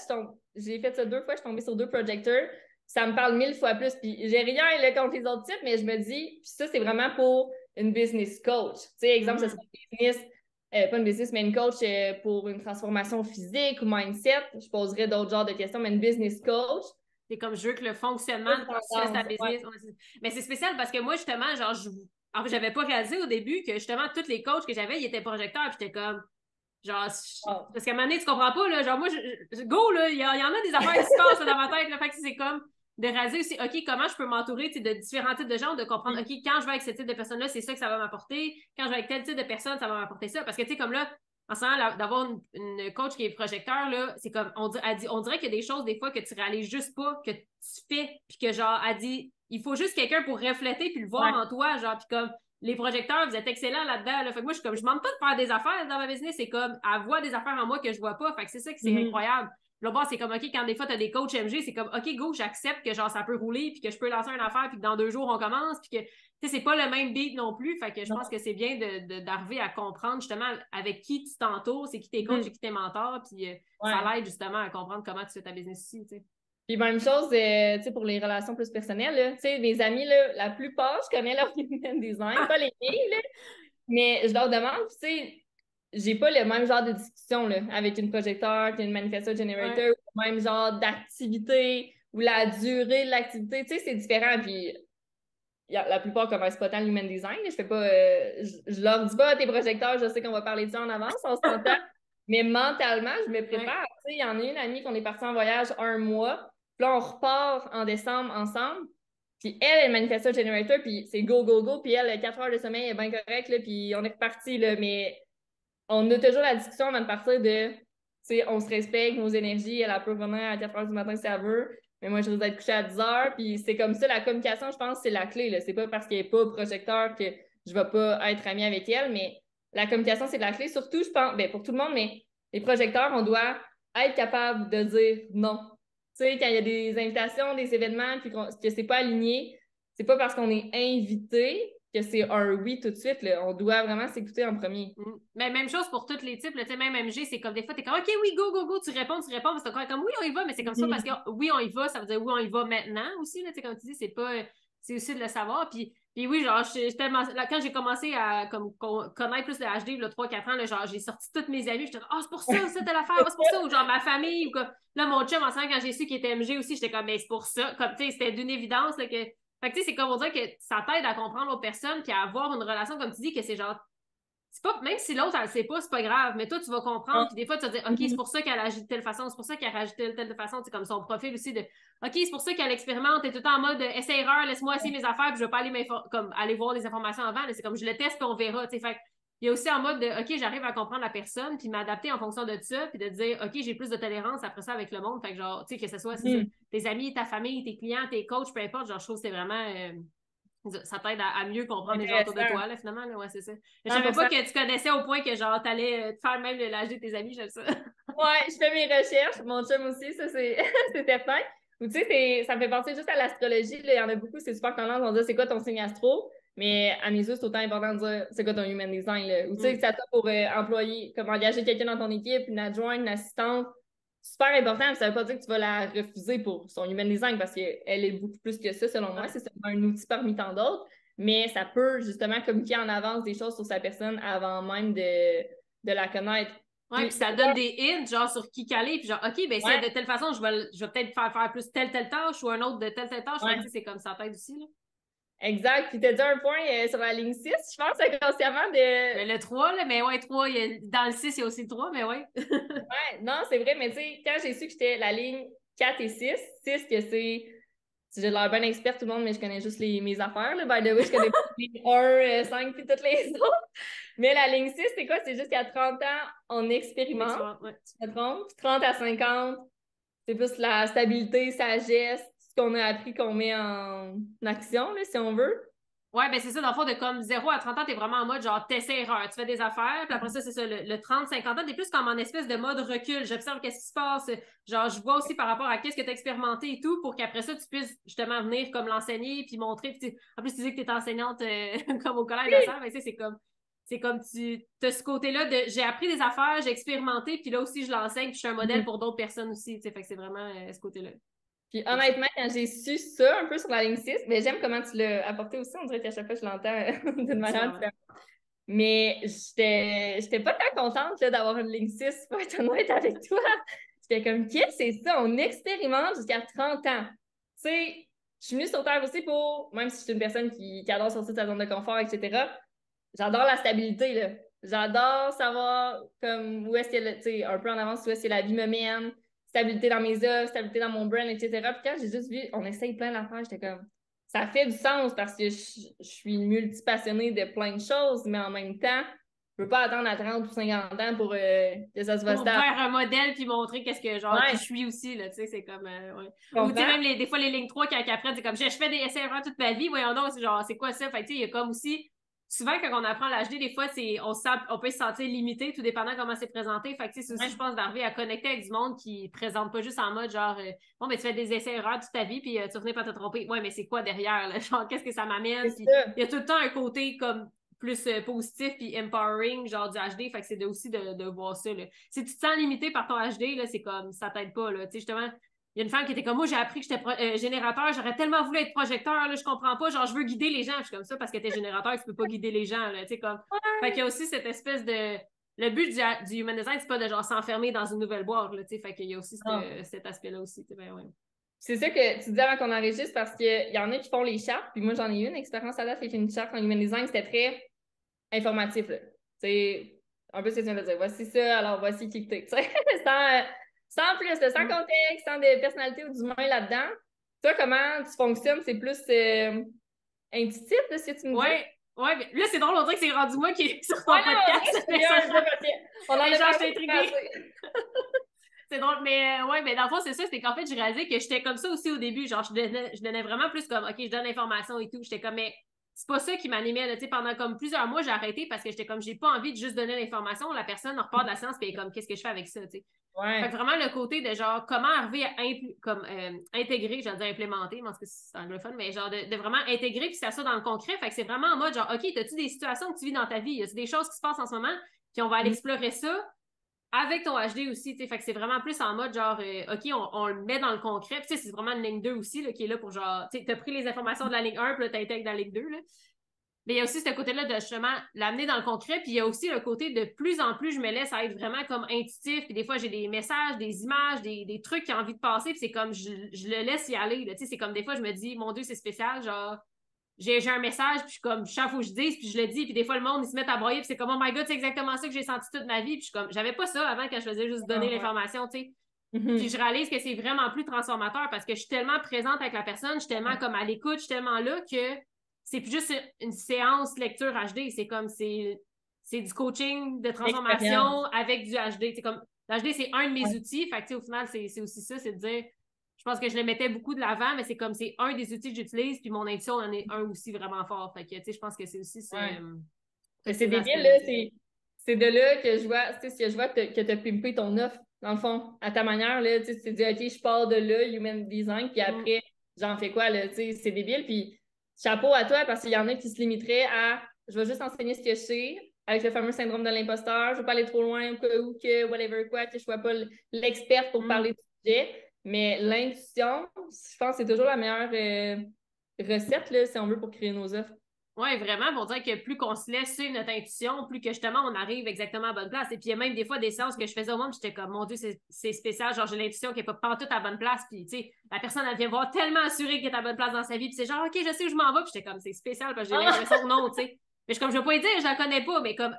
B: j'ai fait ça 2 fois, je suis tombée sur 2 projecteurs. Ça me parle 1000 fois plus. Puis j'ai rien là, contre les autres types, mais je me dis, puis ça, c'est vraiment pour une business coach. Tu sais, exemple, ce serait une business, pas une business, mais une coach pour une transformation physique ou mindset. Je poserais d'autres genres de questions, mais une business coach.
A: C'est comme je veux que le fonctionnement de ta business. Ouais. Mais c'est spécial parce que moi, justement, genre, en fait, j'avais pas réalisé au début que justement, tous les coachs que j'avais, ils étaient projecteurs, puis j'étais comme. Genre, parce qu'à un moment donné, tu comprends pas, là. Genre, moi, go, là, il y en a des affaires qui se passent dans ma tête, là. Fait que c'est comme de raser aussi, OK, comment je peux m'entourer de différents types de gens, de comprendre, OK, quand je vais avec ce type de personne-là, c'est ça que ça va m'apporter. Quand je vais avec tel type de personne, ça va m'apporter ça. Parce que, tu sais, comme là, en ce moment, d'avoir une coach qui est projecteur, là, c'est comme, on dirait qu'il y a des choses, des fois, que tu réalises juste pas, que tu fais, puis que, genre, elle dit, il faut juste quelqu'un pour refléter puis le voir en toi, genre, puis comme, les projecteurs, vous êtes excellents là-dedans. Là. Fait que moi, je suis comme, je demande pas de faire des affaires dans ma business, c'est comme, elle voit des affaires en moi que je vois pas. Fait que c'est ça qui c'est incroyable. Là, c'est comme, OK, quand des fois, tu as des coachs MG, c'est comme, OK, go, j'accepte que genre ça peut rouler, puis que je peux lancer une affaire, puis que dans 2 jours, on commence, puis que, tu sais, c'est pas le même beat non plus. Fait que je pense que c'est bien d'arriver à comprendre justement avec qui tu t'entoures, c'est qui tes coachs, c'est qui tes mentors, puis ça l'aide justement à comprendre comment tu fais ta business aussi, tu sais.
B: Puis même chose, tu sais, pour les relations plus personnelles, tu sais, mes amis, là, la plupart, je connais leur human design, pas les filles, là, mais je leur demande, tu sais, j'ai pas le même genre de discussion, là, avec une projecteur qu'une manifestor generator, ou le même genre d'activité, ou la durée de l'activité, tu sais, c'est différent, puis la plupart connaissent pas tant l'human design, je fais pas, je leur dis pas, tes projecteurs, je sais qu'on va parler de ça en avance, on s'entend, mais mentalement, je me prépare, tu sais, il y en a une amie qu'on est parti en voyage 1 mois, puis là, on repart en décembre ensemble. Puis elle est manifestor generator, puis c'est go, go, go. Puis elle, 4 heures de sommeil est bien correct, là, puis on est reparti, là. Mais on a toujours la discussion avant de partir de, tu sais, on se respecte, nos énergies. Elle peut revenir à 4 heures du matin si elle veut. Mais moi, je risque d'être couchée à 10 heures. Puis c'est comme ça, la communication, je pense, c'est la clé, là. C'est pas parce qu'elle n'est pas projecteur que je vais pas être amie avec elle, mais la communication, c'est la clé. Surtout, je pense, ben, pour tout le monde, mais les projecteurs, on doit être capable de dire non. Tu sais, quand il y a des invitations, des événements, puis que c'est pas aligné, c'est pas parce qu'on est invité que c'est un oui tout de suite. Là. On doit vraiment s'écouter en premier.
A: Mais même chose pour tous les types. Là, même MG, c'est comme des fois, t'es comme, OK, oui, go, go, go, tu réponds, c'est comme, oui, on y va, mais c'est comme ça parce que oui, on y va, ça veut dire oui, on y va maintenant aussi. Là, comme tu dis, c'est aussi de le savoir. Puis Puis oui, genre, quand j'ai commencé à comme, connaître plus le HD, là, 3-4 ans, là, genre, j'ai sorti toutes mes amies, j'étais comme, ah, c'est pour ça, c'était l'affaire, ah, c'est pour ça, ou genre, ma famille, ou comme, là, mon chum, en quand j'ai su qu'il était MG aussi, j'étais comme, mais c'est pour ça, comme, tu sais, c'était d'une évidence, là, que, fait que, tu sais, c'est comme on dirait que ça t'aide à comprendre l'autre personne, puis à avoir une relation, comme tu dis, que c'est genre, c'est pas, même si l'autre, elle le sait pas, c'est pas grave, mais toi, tu vas comprendre, puis des fois, tu vas dire, OK, c'est pour ça qu'elle agit de telle façon, c'est pour ça qu'elle agit de telle façon, c'est comme son profil aussi de, OK, c'est pour ça qu'elle expérimente, t'es tout le temps en mode, essai-erreur, laisse-moi essayer mes affaires, puis je vais pas comme, aller voir des informations avant, c'est comme, je le teste, puis on verra, tu sais, fait il y a aussi en mode de, OK, j'arrive à comprendre la personne, puis m'adapter en fonction de ça, puis de dire, OK, j'ai plus de tolérance après ça avec le monde, fait que genre, tu sais, que ce soit, c'est ça, tes amis, ta famille, tes clients, tes coachs, peu importe, genre, je trouve que c'est vraiment, ça t'aide à mieux comprendre les gens autour de toi, là, finalement. Là, ouais, c'est ça. Je savais pas que tu connaissais au point que, genre, t'allais te faire même l'âge de tes amis, j'aime ça.
B: Ouais, je fais mes recherches. Mon chum aussi, ça, c'est certain. Ou tu sais, ça me fait penser juste à l'astrologie. Il y en a beaucoup, c'est super tendance. On dit c'est quoi ton signe astro? Mais à mes yeux, c'est autant important de dire c'est quoi ton human design. Là. Ou tu sais, que ça pour employer, comme engager quelqu'un dans ton équipe, une adjointe, une assistante. Super important, mais ça veut pas dire que tu vas la refuser pour son human design parce qu'elle est beaucoup plus que ça, selon moi. C'est seulement un outil parmi tant d'autres. Mais ça peut justement communiquer en avance des choses sur sa personne avant même de la connaître.
A: Ouais, puis ça donne des hints, genre, sur qui caler, puis genre, OK, ben, c'est de telle façon, je vais peut-être faire plus telle tâche ou un autre de telle tâche. Fait que, c'est comme ça t'aide aussi, là.
B: Exact. Puis t'as dit un point sur la ligne 6, je pense, inconsciemment de.
A: Mais le 3, là, mais ouais, 3, dans le 6, il y a aussi le 3, mais ouais.
B: Ouais, non, c'est vrai, mais tu sais, quand j'ai su que j'étais la ligne 4 et 6, 6 que c'est. J'ai l'air bien expert tout le monde, mais je connais juste mes affaires. Là. By the way, je connais pas les 1, 5 puis toutes les autres. Mais la ligne 6, c'est quoi? C'est juste qu'à 30 ans, on expérimente.
A: Ouais.
B: Tu me trompes? Puis 30 à 50, c'est plus la stabilité, sagesse, ce qu'on a appris qu'on met en action, là, si on veut.
A: Ouais, ben c'est ça, dans le fond, de comme 0 à 30 ans, t'es vraiment en mode genre t'essais-erreur. Tu fais des affaires, puis après ça, c'est ça, le 30-50 ans, t'es plus comme en espèce de mode recul. J'observe qu'est-ce qui se passe. Genre, je vois aussi par rapport à qu'est-ce que t'as expérimenté et tout, pour qu'après ça, tu puisses justement venir comme l'enseigner, puis montrer. Puis en plus, tu dis que t'es enseignante comme au collège de ça, mais tu sais, c'est comme tu as ce côté-là de j'ai appris des affaires, j'ai expérimenté, puis là aussi, je l'enseigne, puis je suis un modèle pour d'autres personnes aussi. Tu sais, fait que c'est vraiment ce côté-là.
B: Puis honnêtement, quand j'ai su ça un peu sur la ligne 6, ben, j'aime comment tu l'as apporté aussi. On dirait qu'à chaque fois, je l'entends d'une manière différente. Mais j'étais pas tant contente là, d'avoir une ligne 6 pour être honnête avec toi. J'étais comme, qu'est-ce que c'est ça? On expérimente jusqu'à 30 ans. Tu sais, je suis venue sur Terre aussi pour, même si je suis une personne qui adore sortir de sa zone de confort, etc., j'adore la stabilité, là. J'adore savoir comme où est-ce que, tu sais, un peu en avance, où est-ce que la vie me mène, stabilité dans mes œuvres, stabilité dans mon brand, etc. Puis quand j'ai juste vu, on essaye plein d'affaires, j'étais comme, ça fait du sens parce que je suis multipassionnée de plein de choses, mais en même temps, je peux pas attendre à 30 ou 50 ans pour que ça se fasse.
A: Pour faire un modèle puis montrer qu'est-ce que genre qui je suis aussi là, tu sais, c'est comme ouais. Ou tu sais même des fois les lignes 3 qui apprennent, c'est comme je fais des essais erreurs toute ma vie, voyons donc, c'est genre c'est quoi ça? Fait tu sais, il y a comme aussi souvent quand on apprend l'HD, des fois on peut se sentir limité tout dépendant comment c'est présenté. Fait que c'est aussi je pense d'arriver à connecter avec du monde qui présente pas juste en mode genre bon mais tu fais des essais erreurs toute ta vie puis tu finis par te tromper. Ouais, mais c'est quoi derrière là? Genre qu'est-ce que ça m'amène? Il y a tout le temps un côté comme plus positif puis empowering, genre du HD. Fait que c'est aussi de voir ça. Là. Si tu te sens limité par ton HD, là, c'est comme ça t'aide pas. Là. Tu sais, justement, il y a une femme qui était comme moi, j'ai appris que j'étais générateur, j'aurais tellement voulu être projecteur, là, je comprends pas, genre je veux guider les gens. Je suis comme ça parce que t'es générateur, tu peux pas guider les gens. Là, tu sais, comme... Fait qu'il y a aussi cette espèce de. Le but du human design, c'est pas de genre s'enfermer dans une nouvelle boîte. Là, fait qu'il y a aussi cet aspect-là aussi. Ben, ouais. C'est
B: ça que tu disais avant qu'on enregistre parce qu'il y en a qui font les chartes, puis moi j'en ai eu une expérience à date avec une charte en human design, c'était très informatif. C'est un peu ce que tu viens de dire. Voici ça, alors voici qui que t'es. sans plus, sans contexte, sans de personnalité ou d'humain là-dedans. Toi, comment tu fonctionnes? C'est plus intuitif de ce que tu me dis?
A: Ouais, mais là, c'est drôle, on dirait que c'est rendu moi qui est sur ton podcast.
B: On en
A: est intriguée. C'est drôle, mais ouais, mais dans le fond, c'est ça, c'était qu'en fait, j'ai réalisé que j'étais comme ça aussi au début. Genre, je donnais vraiment plus comme, OK, je donne l'information et tout. J'étais comme, mais c'est pas ça qui m'animait. Tu sais, pendant comme plusieurs mois, j'ai arrêté parce que j'étais comme, j'ai pas envie de juste donner l'information. La personne repart de la séance, puis elle est comme, qu'est-ce que je fais avec ça, tu sais.
B: Ouais.
A: Fait que vraiment, le côté de genre, comment arriver à intégrer, j'allais dire implémenter, parce que c'est anglophone, mais genre de vraiment intégrer puis ça dans le concret. Fait que c'est vraiment en mode genre, OK, t'as-tu des situations que tu vis dans ta vie? Y a des choses qui se passent en ce moment, puis on va aller explorer ça. avec ton HD aussi, tu sais, fait que c'est vraiment plus en mode genre, OK, on le met dans le concret. Puis, tu sais, c'est vraiment une ligne 2 aussi, là, qui est là pour genre, tu sais, t'as pris les informations de la ligne 1, puis là, t'intègres dans la ligne 2, là. Mais il y a aussi ce côté-là de justement l'amener dans le concret. Puis il y a aussi le côté de plus en plus, je me laisse être vraiment comme intuitif. Puis des fois, j'ai des messages, des images, des trucs qui ont envie de passer. Puis c'est comme, je le laisse y aller. Tu sais, c'est comme des fois, je me dis, mon Dieu, c'est spécial. Genre, j'ai un message, puis je suis comme, je sais où je dis, puis je le dis. Puis des fois, le monde, ils se mettent à broyer. Puis c'est comme, oh my God, c'est exactement ça que j'ai senti toute ma vie. Puis je suis comme, j'avais pas ça avant quand je faisais juste donner l'information, tu sais. Puis je réalise que c'est vraiment plus transformateur parce que je suis tellement présente avec la personne, je suis tellement comme à l'écoute, je suis tellement là que c'est plus juste une séance lecture HD, c'est comme c'est du coaching de transformation avec du HD. C'est comme l'HD, c'est un de mes outils. Fait que au final, c'est aussi ça, c'est de dire je pense que je le mettais beaucoup de l'avant, mais c'est comme c'est un des outils que j'utilise, puis mon intuition en est un aussi vraiment fort. Fait que je pense que c'est aussi
B: c'est débile, là, c'est de là que je vois, tu sais, si je vois que tu as pimpé ton offre, dans le fond, à ta manière, là, tu sais, tu te dis, OK, je pars de là, Human Design, puis après, j'en fais quoi, là, tu sais, c'est débile, puis chapeau à toi, parce qu'il y en a qui se limiteraient à, je vais juste enseigner ce que je sais, avec le fameux syndrome de l'imposteur, je vais pas aller trop loin, ou que, whatever, quoi, que je sois pas l'experte pour parler du sujet, mais l'intuition, je pense que c'est toujours la meilleure recette, là, si on veut, pour créer nos offres.
A: Oui, vraiment, on dirait que plus qu'on se laisse suivre notre intuition, plus que justement on arrive exactement à la bonne place. Et puis il y a même des fois des séances que je faisais au monde, j'étais comme, mon Dieu, c'est spécial, genre j'ai l'intuition qui n'est pas tout à la bonne place. Puis tu sais, la personne, elle vient voir tellement assurée qu'elle est à la bonne place dans sa vie. Puis c'est genre, OK, je sais où je m'en vais. Puis j'étais comme, c'est spécial parce que j'ai l'impression que non, tu sais. Mais je suis comme, je vais pas lui dire, je la connais pas, mais comme,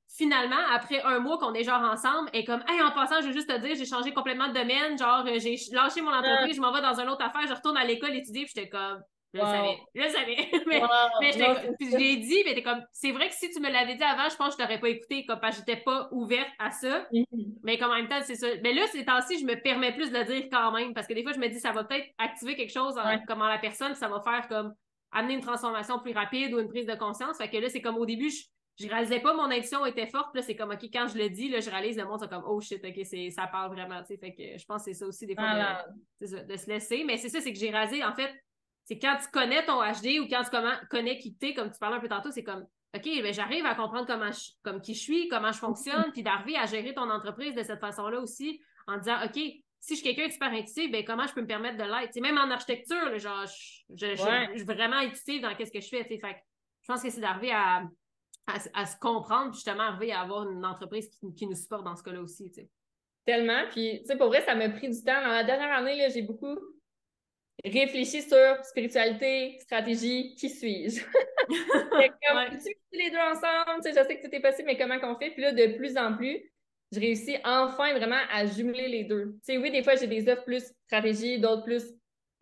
A: finalement, après un mois qu'on est genre ensemble, et comme, hey, en passant, je veux juste te dire, j'ai changé complètement de domaine, genre, j'ai lâché mon entreprise, je m'en vais dans une autre affaire, je retourne à l'école étudier, puis j'étais comme, je le savais. Puis je l'ai dit, mais t'es comme, c'est vrai que si tu me l'avais dit avant, je pense que je t'aurais pas écouté, comme, parce que j'étais pas ouverte à ça. Mais comme en même temps, c'est ça. Mais là, ces temps-ci, je me permets plus de le dire quand même, parce que des fois, je me dis, ça va peut-être activer quelque chose comme en la personne, ça va faire comme amener une transformation plus rapide ou une prise de conscience. Fait que là, c'est comme au début, je réalisais pas mon intuition était forte. Puis là, c'est comme, OK, quand je le dis, là, je réalise, le monde, c'est comme, oh shit, OK, ça parle vraiment. T'sais. Fait que je pense que c'est ça aussi, des fois, de se laisser. Mais c'est ça, c'est que j'ai rasé, en fait, c'est quand tu connais ton HD ou quand tu connais qui t'es, comme tu parlais un peu tantôt, c'est comme, OK, ben j'arrive à comprendre comme qui je suis, comment je fonctionne, puis d'arriver à gérer ton entreprise de cette façon-là aussi, en disant, OK, si je suis quelqu'un de super intuitif, ben comment je peux me permettre de l'être? T'sais, même en architecture, là, genre, je suis vraiment intuitive dans qu'est-ce que je fais. Fait que je pense que c'est d'arriver à se comprendre, puis justement arriver à avoir une entreprise qui nous supporte dans ce cas-là aussi. T'sais.
B: Tellement. Puis, tu sais, pour vrai, ça m'a pris du temps. Dans la dernière année, là, j'ai beaucoup réfléchi sur spiritualité, stratégie, qui suis-je? Tu les deux ensemble, tu sais, je sais que tout est possible, mais comment qu'on fait? Puis là, de plus en plus, je réussis enfin vraiment à jumeler les deux. Tu sais, oui, des fois, j'ai des offres plus stratégie, d'autres plus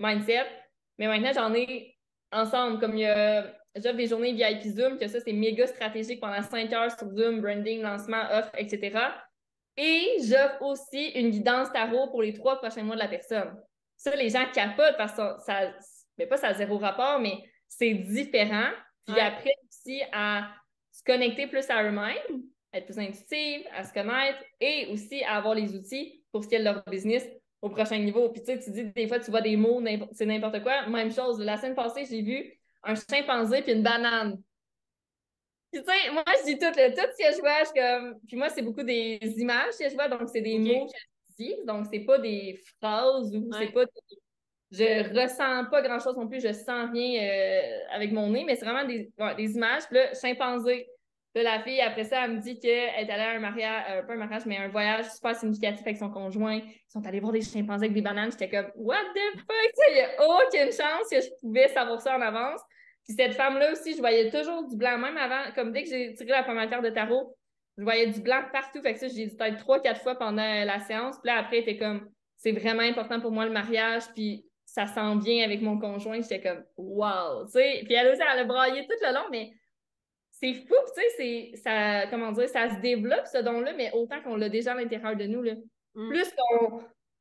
B: mindset, mais maintenant, j'en ai ensemble. Comme j'offre des journées VIP Zoom, que ça, c'est méga stratégique pendant 5 heures sur Zoom, branding, lancement, offre, etc. Et j'offre aussi une guidance tarot pour les 3 prochains mois de la personne. Ça, les gens capotent parce que mais pas ça a zéro rapport, mais c'est différent. Puis après aussi à se connecter plus à eux-mêmes, être plus intuitive, à se connaître et aussi à avoir les outils pour scaler leur business au prochain niveau. Puis tu sais, tu dis des fois, tu vois des mots, c'est n'importe quoi. Même chose. La semaine passée, j'ai vu un chimpanzé puis une banane. Puis, tu sais, moi, je dis tout, là, tout ce que je vois, comme. Puis moi, c'est beaucoup des images que je vois, donc c'est des mots que je dis. Donc, c'est pas des phrases ou c'est pas. Je ressens pas grand-chose non plus, je sens rien avec mon nez, mais c'est vraiment des images. Puis là, chimpanzé. Là, la fille, après ça, elle me dit qu'elle est allée à un mariage, pas un mariage, mais un voyage super significatif avec son conjoint. Ils sont allés voir des chimpanzés avec des bananes. J'étais comme, what the fuck? Il n'y a aucune chance que je pouvais savoir ça en avance. Puis cette femme-là aussi, je voyais toujours du blanc, même avant, comme dès que j'ai tiré la première carte de tarot, je voyais du blanc partout. Fait que ça, j'ai dit peut-être 3-4 fois pendant la séance. Puis là, après, elle était comme, c'est vraiment important pour moi le mariage, puis ça sent bien avec mon conjoint. J'étais comme, wow, tu sais. Puis elle aussi, elle a braillé tout le long, mais c'est fou, tu sais, ça, comment dire, ça se développe, ce don-là, mais autant qu'on l'a déjà à l'intérieur de nous, là. Plus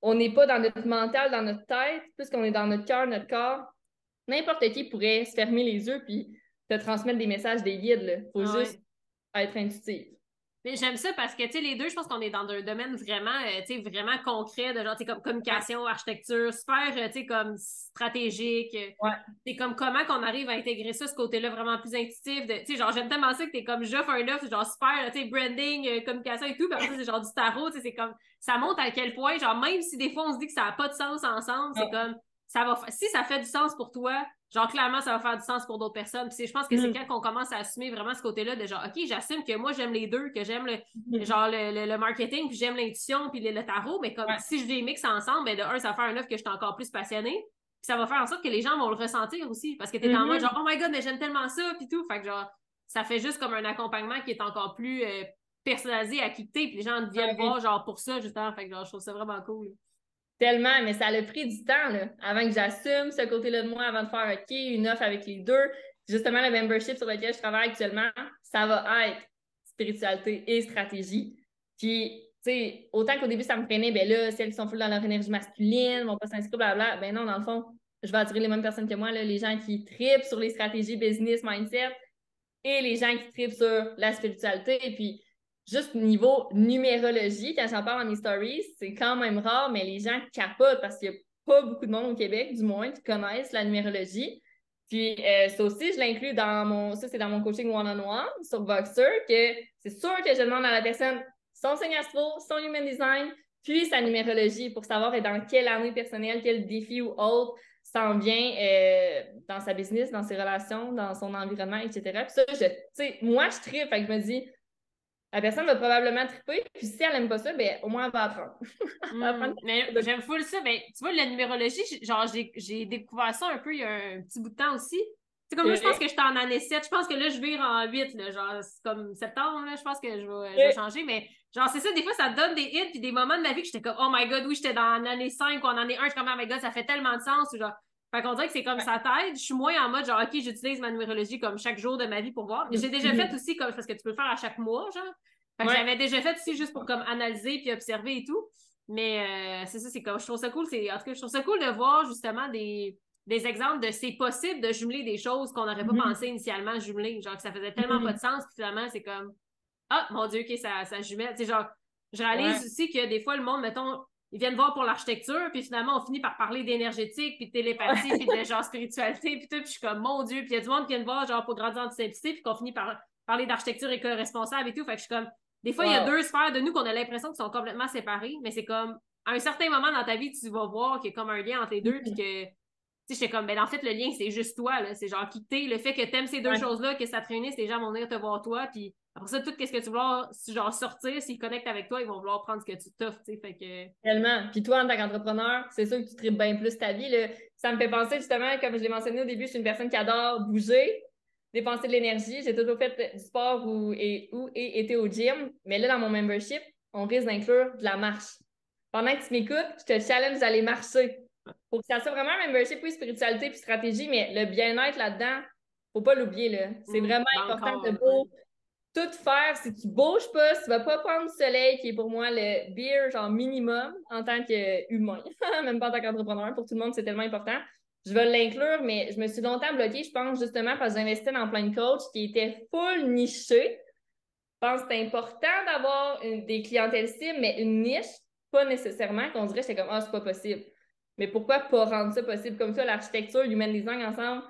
B: qu'on n'est pas dans notre mental, dans notre tête, plus qu'on est dans notre cœur, notre corps, n'importe qui pourrait se fermer les yeux puis te transmettre des messages, des guides, là. Faut juste être intuitif.
A: Mais j'aime ça parce que, tu sais, les deux, je pense qu'on est dans un domaine vraiment, tu sais, vraiment concret, de genre, tu sais, comme communication, architecture, super, tu sais, comme stratégique.
B: Ouais.
A: C'est comme comment qu'on arrive à intégrer ça, ce côté-là vraiment plus intuitif. Tu sais, genre, j'aime tellement ça que t'es comme, j'offre un offre, genre, super, tu sais, branding, communication et tout. Puis après ça, c'est genre du tarot, tu sais, c'est comme, ça montre à quel point, genre, même si des fois on se dit que ça n'a pas de sens ensemble, c'est comme, si ça fait du sens pour toi, genre, clairement, ça va faire du sens pour d'autres personnes. Puis je pense que c'est quand qu'on commence à assumer vraiment ce côté-là de genre, OK, j'assume que moi, j'aime les deux, que j'aime genre le marketing, puis j'aime l'intuition, puis le tarot, mais comme si je les mixe ensemble, ben de un, ça va faire un offre que je suis encore plus passionnée. Puis ça va faire en sorte que les gens vont le ressentir aussi, parce que t'es en mode genre, oh my god, mais j'aime tellement ça, puis tout. Fait que genre, ça fait juste comme un accompagnement qui est encore plus personnalisé à qui t'es, puis les gens viennent voir genre pour ça, justement. Fait que genre, je trouve ça vraiment cool.
B: Tellement, mais ça a pris du temps, là, avant que j'assume ce côté-là de moi, avant de faire OK, une offre avec les deux. Justement, le membership sur lequel je travaille actuellement, ça va être spiritualité et stratégie. Puis, tu sais, autant qu'au début, ça me freinait, ben là, celles qui sont full dans leur énergie masculine, vont pas s'inscrire, blablabla. Ben non, dans le fond, je vais attirer les mêmes personnes que moi, là, les gens qui tripent sur les stratégies business, mindset, et les gens qui tripent sur la spiritualité. Et puis, juste niveau numérologie, quand j'en parle dans mes stories, c'est quand même rare, mais les gens capotent parce qu'il n'y a pas beaucoup de monde au Québec, du moins, qui connaissent la numérologie. Puis ça aussi, je l'inclus dans ça c'est dans mon coaching one-on-one sur Voxer, que c'est sûr que je demande à la personne son signe astro, son human design, puis sa numérologie pour savoir dans quelle année personnelle, quel défi ou autre s'en vient dans sa business, dans ses relations, dans son environnement, etc. Puis ça, moi, je tripe, fait que je me dis, la personne va probablement triper, puis si elle aime pas ça, ben au moins elle va apprendre. Elle va apprendre
A: Mais j'aime full ça. Ben, tu vois, la numérologie, genre, j'ai découvert ça un peu il y a un petit bout de temps aussi. C'est comme là, je pense que j'étais en année 7. Je pense que là, je vire en 8, là, genre, c'est comme septembre, là, je pense que je vais changer. Mais genre, c'est ça, des fois, ça te donne des hits, puis des moments de ma vie que j'étais comme, oh my god, oui, j'étais dans l'année 5 ou en année 1, je suis comme, oh my god, ça fait tellement de sens. Ou genre, fait qu'on dirait que c'est comme ça t'aide. Je suis moins en mode, genre, OK, j'utilise ma numérologie comme chaque jour de ma vie pour voir. Mais j'ai déjà fait aussi, comme, parce que tu peux le faire à chaque mois, genre. Fait que j'avais déjà fait aussi juste pour comme analyser puis observer et tout. Mais c'est ça, c'est comme je trouve ça cool. En tout cas, je trouve ça cool de voir justement des exemples de c'est possible de jumeler des choses qu'on n'aurait pas pensé initialement jumeler. Genre que ça faisait tellement pas de sens, puis finalement, c'est comme ah mon Dieu, ok, ça jumelle. Tu sais, genre, je réalise aussi que des fois, le monde, mettons, ils viennent voir pour l'architecture, puis finalement, on finit par parler d'énergétique, puis de télépathie, puis de genre spiritualité, puis tout, puis je suis comme mon Dieu, puis il y a du monde qui vient voir genre pour grandir en simplicité, puis qu'on finit par parler d'architecture éco-responsable et tout. Fait que je suis comme des fois, il y a deux sphères de nous qu'on a l'impression qu'ils sont complètement séparées, mais c'est comme, à un certain moment dans ta vie, tu vas voir qu'il y a comme un lien entre les deux, puis que, tu sais, j'étais comme, ben, en fait, le lien, c'est juste toi, là. C'est genre quitter le fait que t'aimes ces deux choses-là, que ça te réunisse, les gens vont venir te voir toi, puis après ça, tout ce que tu veux vouloir, genre, sortir, s'ils connectent avec toi, ils vont vouloir prendre ce que tu t'offres, tu sais, fait que...
B: Tellement. Puis toi, en tant qu'entrepreneur, c'est sûr que tu tripes bien plus ta vie, là. Ça me fait penser, justement, comme je l'ai mentionné au début, je suis une personne qui adore bouger, dépenser de l'énergie. J'ai toujours fait du sport et été au gym. Mais là, dans mon membership, on risque d'inclure de la marche. Pendant que tu m'écoutes, je te challenge d'aller marcher. Pour que ça soit vraiment un membership, oui, spiritualité puis stratégie, mais le bien-être là-dedans, faut pas l'oublier, là. C'est vraiment important de tout faire. Si tu bouges pas, si tu vas pas prendre du soleil, qui est pour moi le beer, genre minimum, en tant qu'humain, même pas en tant qu'entrepreneur, pour tout le monde, c'est tellement important. Je vais l'inclure, mais je me suis longtemps bloquée, je pense, justement, parce que j'investis dans plein de coachs qui étaient full nichés. Je pense que c'est important d'avoir des clientèles cibles, mais une niche, pas nécessairement, qu'on dirait, c'est comme, ah, c'est pas possible. Mais pourquoi pas rendre ça possible comme ça, l'architecture, l'human design ensemble?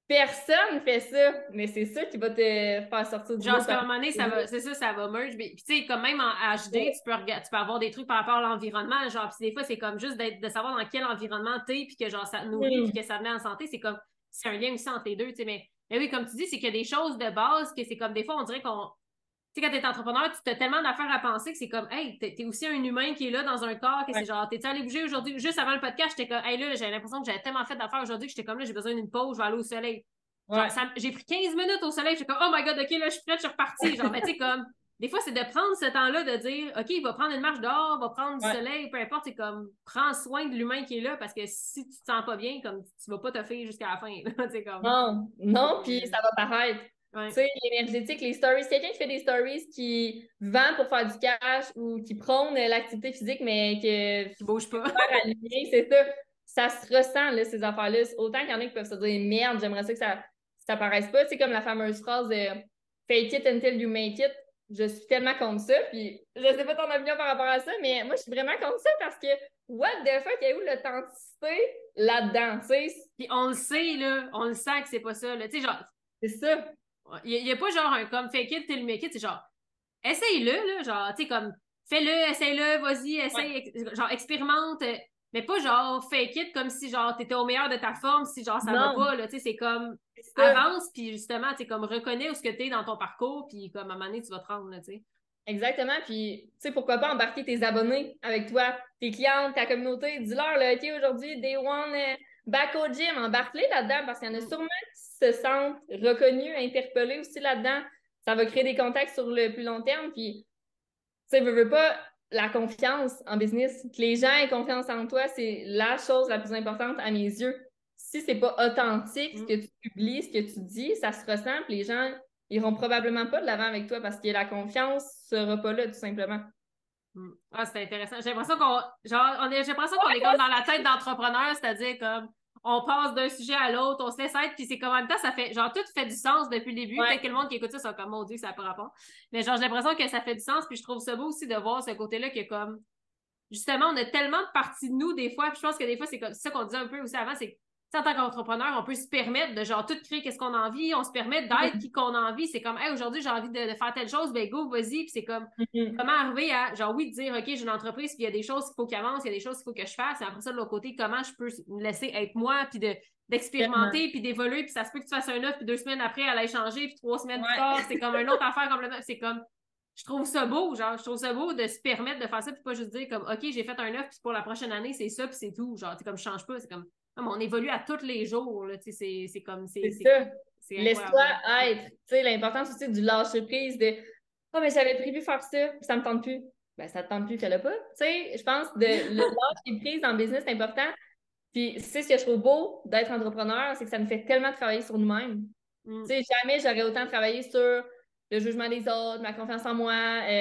B: Personne fait ça, mais c'est ça qui va te faire sortir du lot.
A: Genre, à un moment donné, c'est ça, ça va merge. Puis, tu sais, comme même en HD, tu peux avoir des trucs par rapport à l'environnement. Genre, puis des fois, c'est comme juste de savoir dans quel environnement t'es, puis que genre, ça te nourrit, puis que ça te met en santé. C'est un lien aussi entre les deux, tu sais. Mais oui, comme tu dis, c'est qu'il y a des choses de base que c'est comme des fois, on dirait qu'on. Tu sais, quand t'es entrepreneur, tu as tellement d'affaires à penser que c'est comme, hey, t'es aussi un humain qui est là dans un corps, que c'est genre, t'es allé bouger aujourd'hui? Juste avant le podcast, j'étais comme, hey, là, j'avais l'impression que j'avais tellement fait d'affaires aujourd'hui que j'étais comme, là, j'ai besoin d'une pause, je vais aller au soleil. Genre, j'ai pris 15 minutes au soleil, j'étais comme, oh my god, ok, là, je suis prête, je suis repartie. Genre, ben, tu sais, comme, des fois, c'est de prendre ce temps-là, de dire, ok, il va prendre une marche dehors, va prendre du soleil, peu importe, c'est comme, prends soin de l'humain qui est là, parce que si tu te sens pas bien, comme, tu vas pas te faire jusqu'à la fin, comme.
B: Non, non, puis ça va paraître.
A: Ouais.
B: Tu sais, l'énergétique, les stories, quelqu'un qui fait des stories qui vend pour faire du cash ou qui prône l'activité physique, mais
A: qui bouge pas.
B: C'est ça. Ça se ressent, là, ces affaires-là. Autant qu'il y en a qui peuvent se dire merde, j'aimerais ça que ça paraisse pas. C'est comme la fameuse phrase de fake it until you make it. je suis tellement contre ça, puis je sais pas ton opinion par rapport à ça, mais moi, je suis vraiment contre ça parce que what the fuck, il y a où l'authenticité là-dedans, tu sais?
A: Puis on le sait, là, on le sent que c'est pas ça, là. Tu sais, genre,
B: C'est ça.
A: il y a pas genre un comme fake it till you make it, c'est genre, essaye-le, là, genre, tu sais, comme, fais-le, essaye-le, vas-y,
B: Ouais,
A: essaye, genre, expérimente, mais pas genre fake it comme si, genre, t'étais au meilleur de ta forme, si, genre, ça va
B: non,
A: pas, là, tu sais, c'est comme,
B: c'est ça.
A: avance, puis justement, tu sais, comme, reconnais où ce que t'es dans ton parcours, puis comme, à un moment donné, tu vas te rendre, là, tu sais.
B: Exactement. Puis, tu sais, pourquoi pas embarquer tes abonnés avec toi, tes clientes, ta communauté. Dis-leur, là, OK, aujourd'hui, Day One, back au gym, embarque-les là-dedans parce qu'il y en a
A: Mm.
B: sûrement qui se sentent reconnus, interpellés aussi là-dedans. Ça va créer des contacts sur le plus long terme. Puis, tu sais, veux pas la confiance en business. Que les gens aient confiance en toi, c'est la chose la plus importante à mes yeux. Si c'est pas authentique, ce
A: Mm.
B: que tu publies, ce que tu dis, ça se ressent, puis les gens iront probablement pas de l'avant avec toi parce que la confiance sera pas là, tout simplement.
A: Mm. Ah, c'est intéressant. J'ai l'impression qu'on, genre, j'ai l'impression qu'on est comme dans la tête d'entrepreneur, c'est-à-dire comme on passe d'un sujet à l'autre, on se laisse être, puis c'est comme en même temps, ça fait, genre, tout fait du sens depuis le début.
B: Ouais.
A: Peut-être que le monde qui écoute ça sont comme, mon Dieu, ça n'a pas rapport. Mais genre, j'ai l'impression que ça fait du sens, puis je trouve ça beau aussi de voir ce côté-là que comme, justement, on a tellement de parties de nous des fois, puis je pense que des fois, c'est comme ça qu'on disait un peu aussi avant, c'est que, en tant qu'entrepreneur, on peut se permettre de genre tout créer qu'est-ce qu'on a envie, on se permet d'être qui qu'on a envie. C'est comme, hey, aujourd'hui, j'ai envie de faire telle chose, ben go, vas-y. Puis c'est comme,
B: Mhm.
A: comment arriver à, genre, oui, de dire, OK, j'ai une entreprise, puis il y a des choses qu'il faut qu'elle avance, il y a des choses qu'il faut que je fasse. Et après ça, de l'autre côté, comment je peux me laisser être moi, puis
B: Vraiment.
A: d'expérimenter, puis d'évoluer, puis ça se peut que tu fasses un offre, puis 2 semaines après, elle aille changer, puis 3 semaines plus tard,
B: Ouais.
A: c'est comme une autre affaire complètement. C'est comme, je trouve ça beau, genre, je trouve ça beau de se permettre de faire ça, puis pas juste dire comme, OK, j'ai fait un offre, puis pour la prochaine année, c'est ça, puis c'est tout. Genre, comme, je change pas, c'est comme, non, mais on évolue à tous les jours, là, tu sais, c'est comme,
B: C'est ça.
A: c'est incroyable.
B: Laisse-toi être. Tu sais, l'importance aussi du lâcher prise de oh, mais j'avais prévu faire ça, puis ça me tente plus. Ben, ça te tente plus, fais-le pas. Tu sais, je pense que le lâcher prise dans le business, c'est important. Puis, c'est ce que je trouve beau d'être entrepreneur, c'est que ça nous fait tellement travailler sur nous-mêmes.
A: Mm.
B: Tu sais, jamais j'aurais autant travaillé sur le jugement des autres, ma confiance en moi,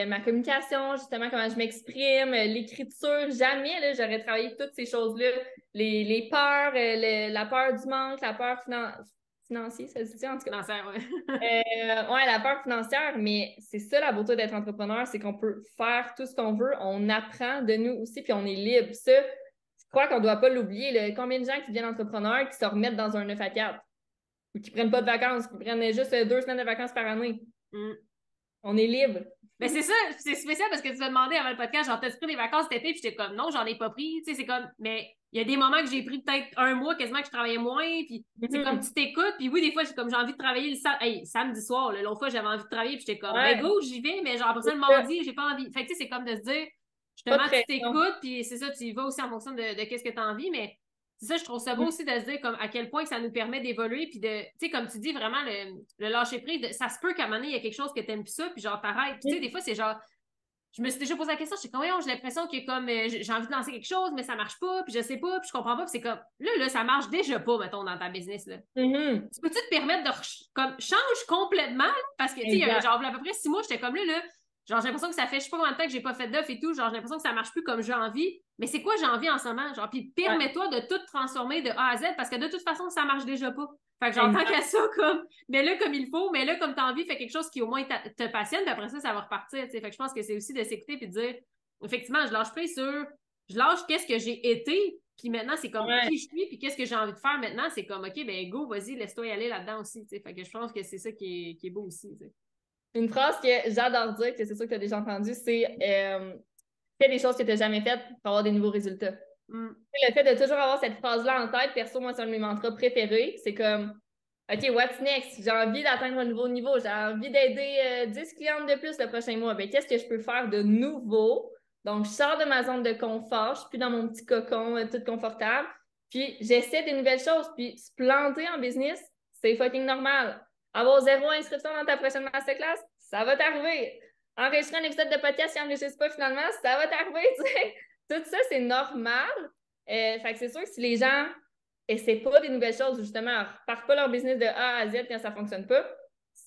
B: ma communication, justement, comment je m'exprime, l'écriture. Jamais, là, j'aurais travaillé toutes ces choses-là. Les peurs, la peur du manque, la peur financière, ça se dit en tout cas.
A: Financière, ouais.
B: Ouais, la peur financière, mais c'est ça la beauté d'être entrepreneur, c'est qu'on peut faire tout ce qu'on veut, on apprend de nous aussi, puis on est libre. Ça, je crois qu'on ne doit pas l'oublier. Là. Combien de gens qui deviennent entrepreneurs qui se remettent dans un 9 à 4 ou qui prennent pas de vacances, qui prennent juste 2 semaines de vacances par année?
A: Mm.
B: On est libre.
A: Ben c'est ça, c'est spécial parce que tu m'as demandé avant le podcast, genre, t'as-tu pris des vacances cet été? Puis j'étais comme, non, j'en ai pas pris. Tu sais, c'est comme, mais il y a des moments que j'ai pris peut-être un mois quasiment que je travaillais moins. Puis c'est comme,
B: Mhm.
A: tu t'écoutes. Puis oui, des fois, j'ai comme, j'ai envie de travailler samedi soir. L'autre fois, j'avais envie de travailler. Puis j'étais comme, ben
B: Ouais,
A: go, j'y vais. Mais genre, après ça,
B: c'est
A: le
B: ça.
A: mardi, j'ai pas envie. Fait que tu sais, c'est comme de se dire,
B: Pas de
A: justement, tu
B: pression.
A: t'écoutes. Puis c'est ça, tu y vas aussi en fonction de qu'est-ce que tu as envie. Mais c'est ça, je trouve ça beau aussi de se dire comme à quel point que ça nous permet d'évoluer. Puis de, tu sais, comme tu dis, vraiment, le lâcher prise, ça se peut qu'à un moment donné, il y a quelque chose que t'aimes plus ça. Puis genre, t'arrêtes. Puis tu sais, des fois, c'est genre, je me suis déjà posé la question, j'ai l'impression que comme j'ai envie de lancer quelque chose, mais ça marche pas, puis je sais pas, puis je comprends pas, puis c'est comme là, ça marche déjà pas, mettons, dans ta business. Là.
B: Mhm.
A: Tu peux-tu te permettre de comme change complètement? Là, parce que tu sais,
B: Exact.
A: genre à peu près 6 mois, j'étais comme là, genre j'ai l'impression que ça fait je sais pas combien de temps que j'ai pas fait d'offre et tout, genre j'ai l'impression que ça marche plus comme j'ai envie. Mais c'est quoi j'ai envie en ce moment? Genre, puis
B: Ouais,
A: permets-toi de tout transformer de A à Z parce que de toute façon, ça marche déjà pas. Fait que genre, tant
B: exact.
A: qu'à ça, comme, mets-le comme il faut, mets-le comme t'as envie, fais quelque chose qui au moins te passionne, puis après ça va repartir, tu sais. Fait que je pense que c'est aussi de s'écouter puis de dire, effectivement, je lâche prise sur, je lâche qu'est-ce que j'ai été, puis maintenant, c'est comme
B: Ouais.
A: qui je suis, puis qu'est-ce que j'ai envie de faire maintenant, c'est comme, OK, ben go, vas-y, laisse-toi y aller là-dedans aussi, tu sais. Fait que je pense que c'est ça qui est beau aussi, tu sais.
B: Une phrase que j'adore dire, que c'est sûr que tu as déjà entendu, c'est fais des choses que tu n'as jamais faites pour avoir des nouveaux résultats.
A: Mm.
B: Le fait de toujours avoir cette phrase-là en tête, perso, moi, c'est un de mes mantras préférés. C'est comme, OK, what's next? J'ai envie d'atteindre un nouveau niveau. J'ai envie d'aider 10 clientes de plus le prochain mois. Ben, qu'est-ce que je peux faire de nouveau? Donc, je sors de ma zone de confort. Je suis plus dans mon petit cocon tout confortable. Puis, j'essaie des nouvelles choses. Puis, se planter en business, c'est fucking normal. Avoir 0 inscription dans ta prochaine masterclass, ça va t'arriver. Enregistrer un épisode de podcast qui n'enregistre pas finalement, ça va t'arriver, tu sais. Tout ça, c'est normal. Fait que c'est sûr que si les gens essaient pas des nouvelles choses, justement, repartent pas leur business de A à Z quand ça fonctionne pas,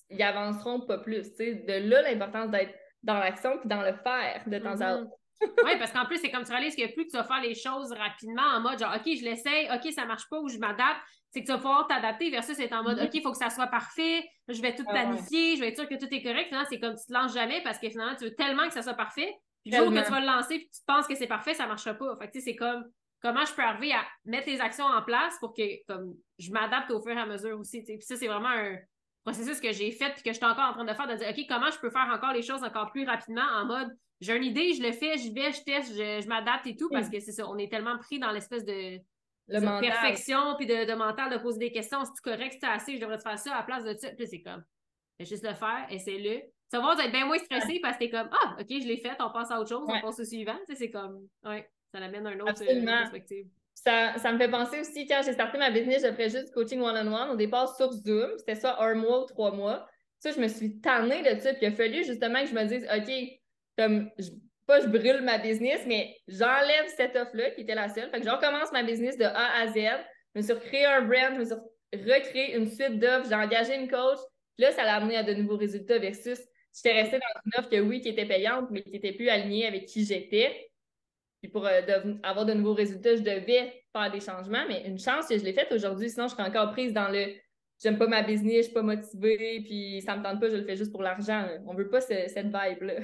B: ils avanceront pas plus. T'sais. De là, l'importance d'être dans l'action puis dans le faire de temps à
A: Mm-hmm.
B: autre.
A: Oui, parce qu'en plus, c'est comme tu réalises que plus tu vas faire les choses rapidement en mode genre, OK, je l'essaye, OK, ça marche pas ou je m'adapte, c'est que tu vas pouvoir t'adapter versus être en mode, OK, il faut que ça soit parfait, je vais tout
B: Ah ouais,
A: planifier, je vais être sûr que tout est correct. Finalement, c'est comme tu te lances jamais parce que finalement, tu veux tellement que ça soit parfait. Puis le jour que tu
B: tellement.
A: vas le lancer et tu penses que c'est parfait, ça marchera pas. Fait que tu sais, c'est comme comment je peux arriver à mettre les actions en place pour que comme je m'adapte au fur et à mesure aussi. Puis ça, c'est vraiment un processus que j'ai fait puis que je suis encore en train de faire, de dire, OK, comment je peux faire encore les choses encore plus rapidement en mode j'ai une idée, je le fais, j'y vais, je teste, je m'adapte et tout, parce que c'est ça, on est tellement pris dans l'espèce de
B: Le mental.
A: perfection puis de mental de poser des questions, si tu correct, si tu assez, je devrais te faire ça à la place de ça. Puis c'est comme, fais juste le faire, essaie-le. Ça va être bien moins stressé parce que t'es comme, ah, OK, je l'ai fait, on passe à autre chose, on
B: Ouais,
A: passe au suivant. Tu sais, c'est comme, ouais, ça amène une autre
B: absolument.
A: perspective.
B: Ça me fait penser aussi, quand j'ai starté ma business, je ferais juste du coaching one-on-one. Au départ, sur Zoom, c'était ça 1 mois ou 3 mois. Ça, je me suis tannée de ça. Puis il a fallu justement que je me dise, OK, comme, pas je brûle ma business, mais j'enlève cette offre-là qui était la seule. Fait que je recommence ma business de A à Z. Je me suis recréé un brand, je me suis recréé une suite d'offres, j'ai engagé une coach. Puis là, ça l'a amené à de nouveaux résultats versus j'étais restée dans une offre que oui, qui était payante, mais qui n'était plus alignée avec qui j'étais. Puis pour avoir de nouveaux résultats, je devais faire des changements, mais une chance que je l'ai faite aujourd'hui, sinon je serais encore prise dans le j'aime pas ma business, je suis pas motivée, puis ça me tente pas, je le fais juste pour l'argent. Là. On veut pas cette vibe-là.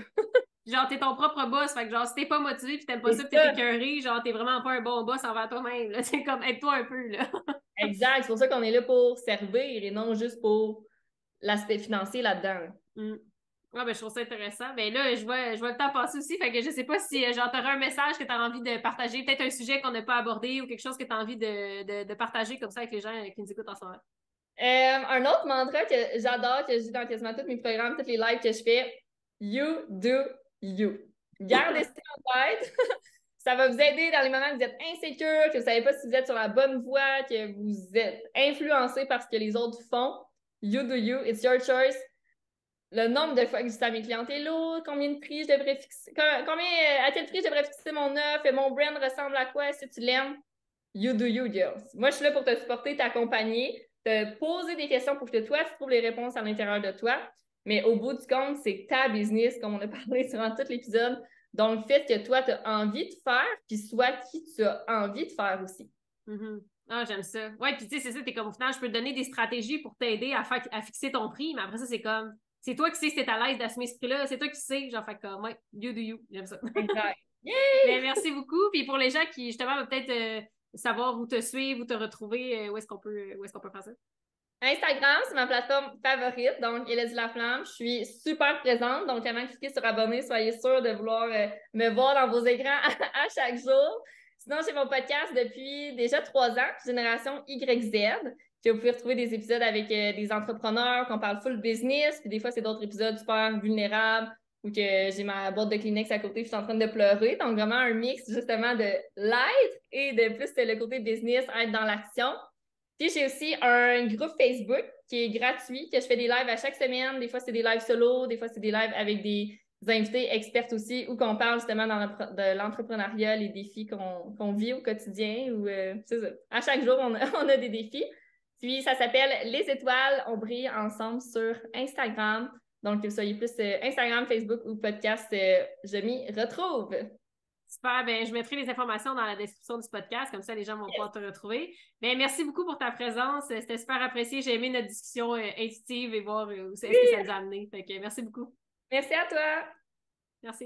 A: Genre, t'es ton propre boss, fait que genre, si t'es pas motivé pis t'aimes pas
B: C'est
A: ça pis t'es
B: ça,
A: écœuré, genre, t'es vraiment pas un bon boss envers toi-même, là. C'est comme, aide-toi un peu, là.
B: exact. C'est pour ça qu'on est là pour servir et non juste pour l'aspect financier là-dedans.
A: Mm. Ouais, ben, je trouve ça intéressant. Mais là, je vois le temps passer aussi. Fait que je sais pas si, genre, t'aurais un message que t'as envie de partager, peut-être un sujet qu'on n'a pas abordé ou quelque chose que t'as envie de partager comme ça avec les gens qui nous écoutent en ce moment.
B: Un autre mantra que j'adore, que je dis dans quasiment tous mes programmes, tous les lives que je fais, you do you. Gardez ça en tête. Ça va vous aider dans les moments où vous êtes insécure, que vous ne savez pas si vous êtes sur la bonne voie, que vous êtes influencé par ce que les autres font. You do you, it's your choice. Le nombre de fois que je dis à mes clientes est lourd, combien de prix je devrais fixer, à quel prix je devrais fixer mon offre, mon brand ressemble à quoi, si tu l'aimes. You do you, girls. Moi, je suis là pour te supporter, t'accompagner, te poser des questions pour que toi, tu trouves les réponses à l'intérieur de toi. Mais au bout du compte, c'est ta business, comme on a parlé durant tout l'épisode. Donc, le fait que toi, tu as envie de faire, puis soit qui tu as envie de faire aussi.
A: Mm-hmm. Ah, j'aime ça. Ouais, puis tu sais, c'est ça, t'es comme au final, je peux te donner des stratégies pour t'aider à fixer ton prix, mais après ça, c'est comme, c'est toi qui sais si t'es à l'aise d'assumer ce prix-là, c'est toi qui sais, genre, fait comme, ouais, you do you, j'aime ça.
B: Exact.
A: Mais
B: Yay!
A: merci beaucoup. Puis pour les gens qui, justement, veulent peut-être savoir où te suivre, où te retrouver, où est-ce qu'on peut faire ça?
B: Instagram, c'est ma plateforme favorite, donc Élodie Laflamme. Je suis super présente, donc avant de cliquer sur abonner, soyez sûr de vouloir me voir dans vos écrans à chaque jour. Sinon, j'ai mon podcast depuis déjà 3 ans, Génération YZ, que vous pouvez retrouver des épisodes avec des entrepreneurs, qu'on parle full business, puis des fois, c'est d'autres épisodes super vulnérables, ou que j'ai ma boîte de Kleenex à côté, puis je suis en train de pleurer. Donc, vraiment un mix justement de light et de plus le côté business, être dans l'action. Puis j'ai aussi un groupe Facebook qui est gratuit, que je fais des lives à chaque semaine. Des fois, c'est des lives solo, des fois, c'est des lives avec des invités experts aussi, où qu'on parle justement de l'entrepreneuriat, les défis qu'on vit au quotidien. Ou, c'est ça. À chaque jour, on a des défis. Puis ça s'appelle Les Étoiles, on brille ensemble sur Instagram. Donc, que vous soyez plus Instagram, Facebook ou podcast, je m'y retrouve.
A: Super, ben, je mettrai les informations dans la description du podcast, comme ça les gens vont pouvoir te retrouver. Ben, merci beaucoup pour ta présence. C'était super apprécié. J'ai aimé notre discussion intuitive et voir où est-ce que ça nous a amené. Fait que merci beaucoup.
B: Merci à toi.
A: Merci.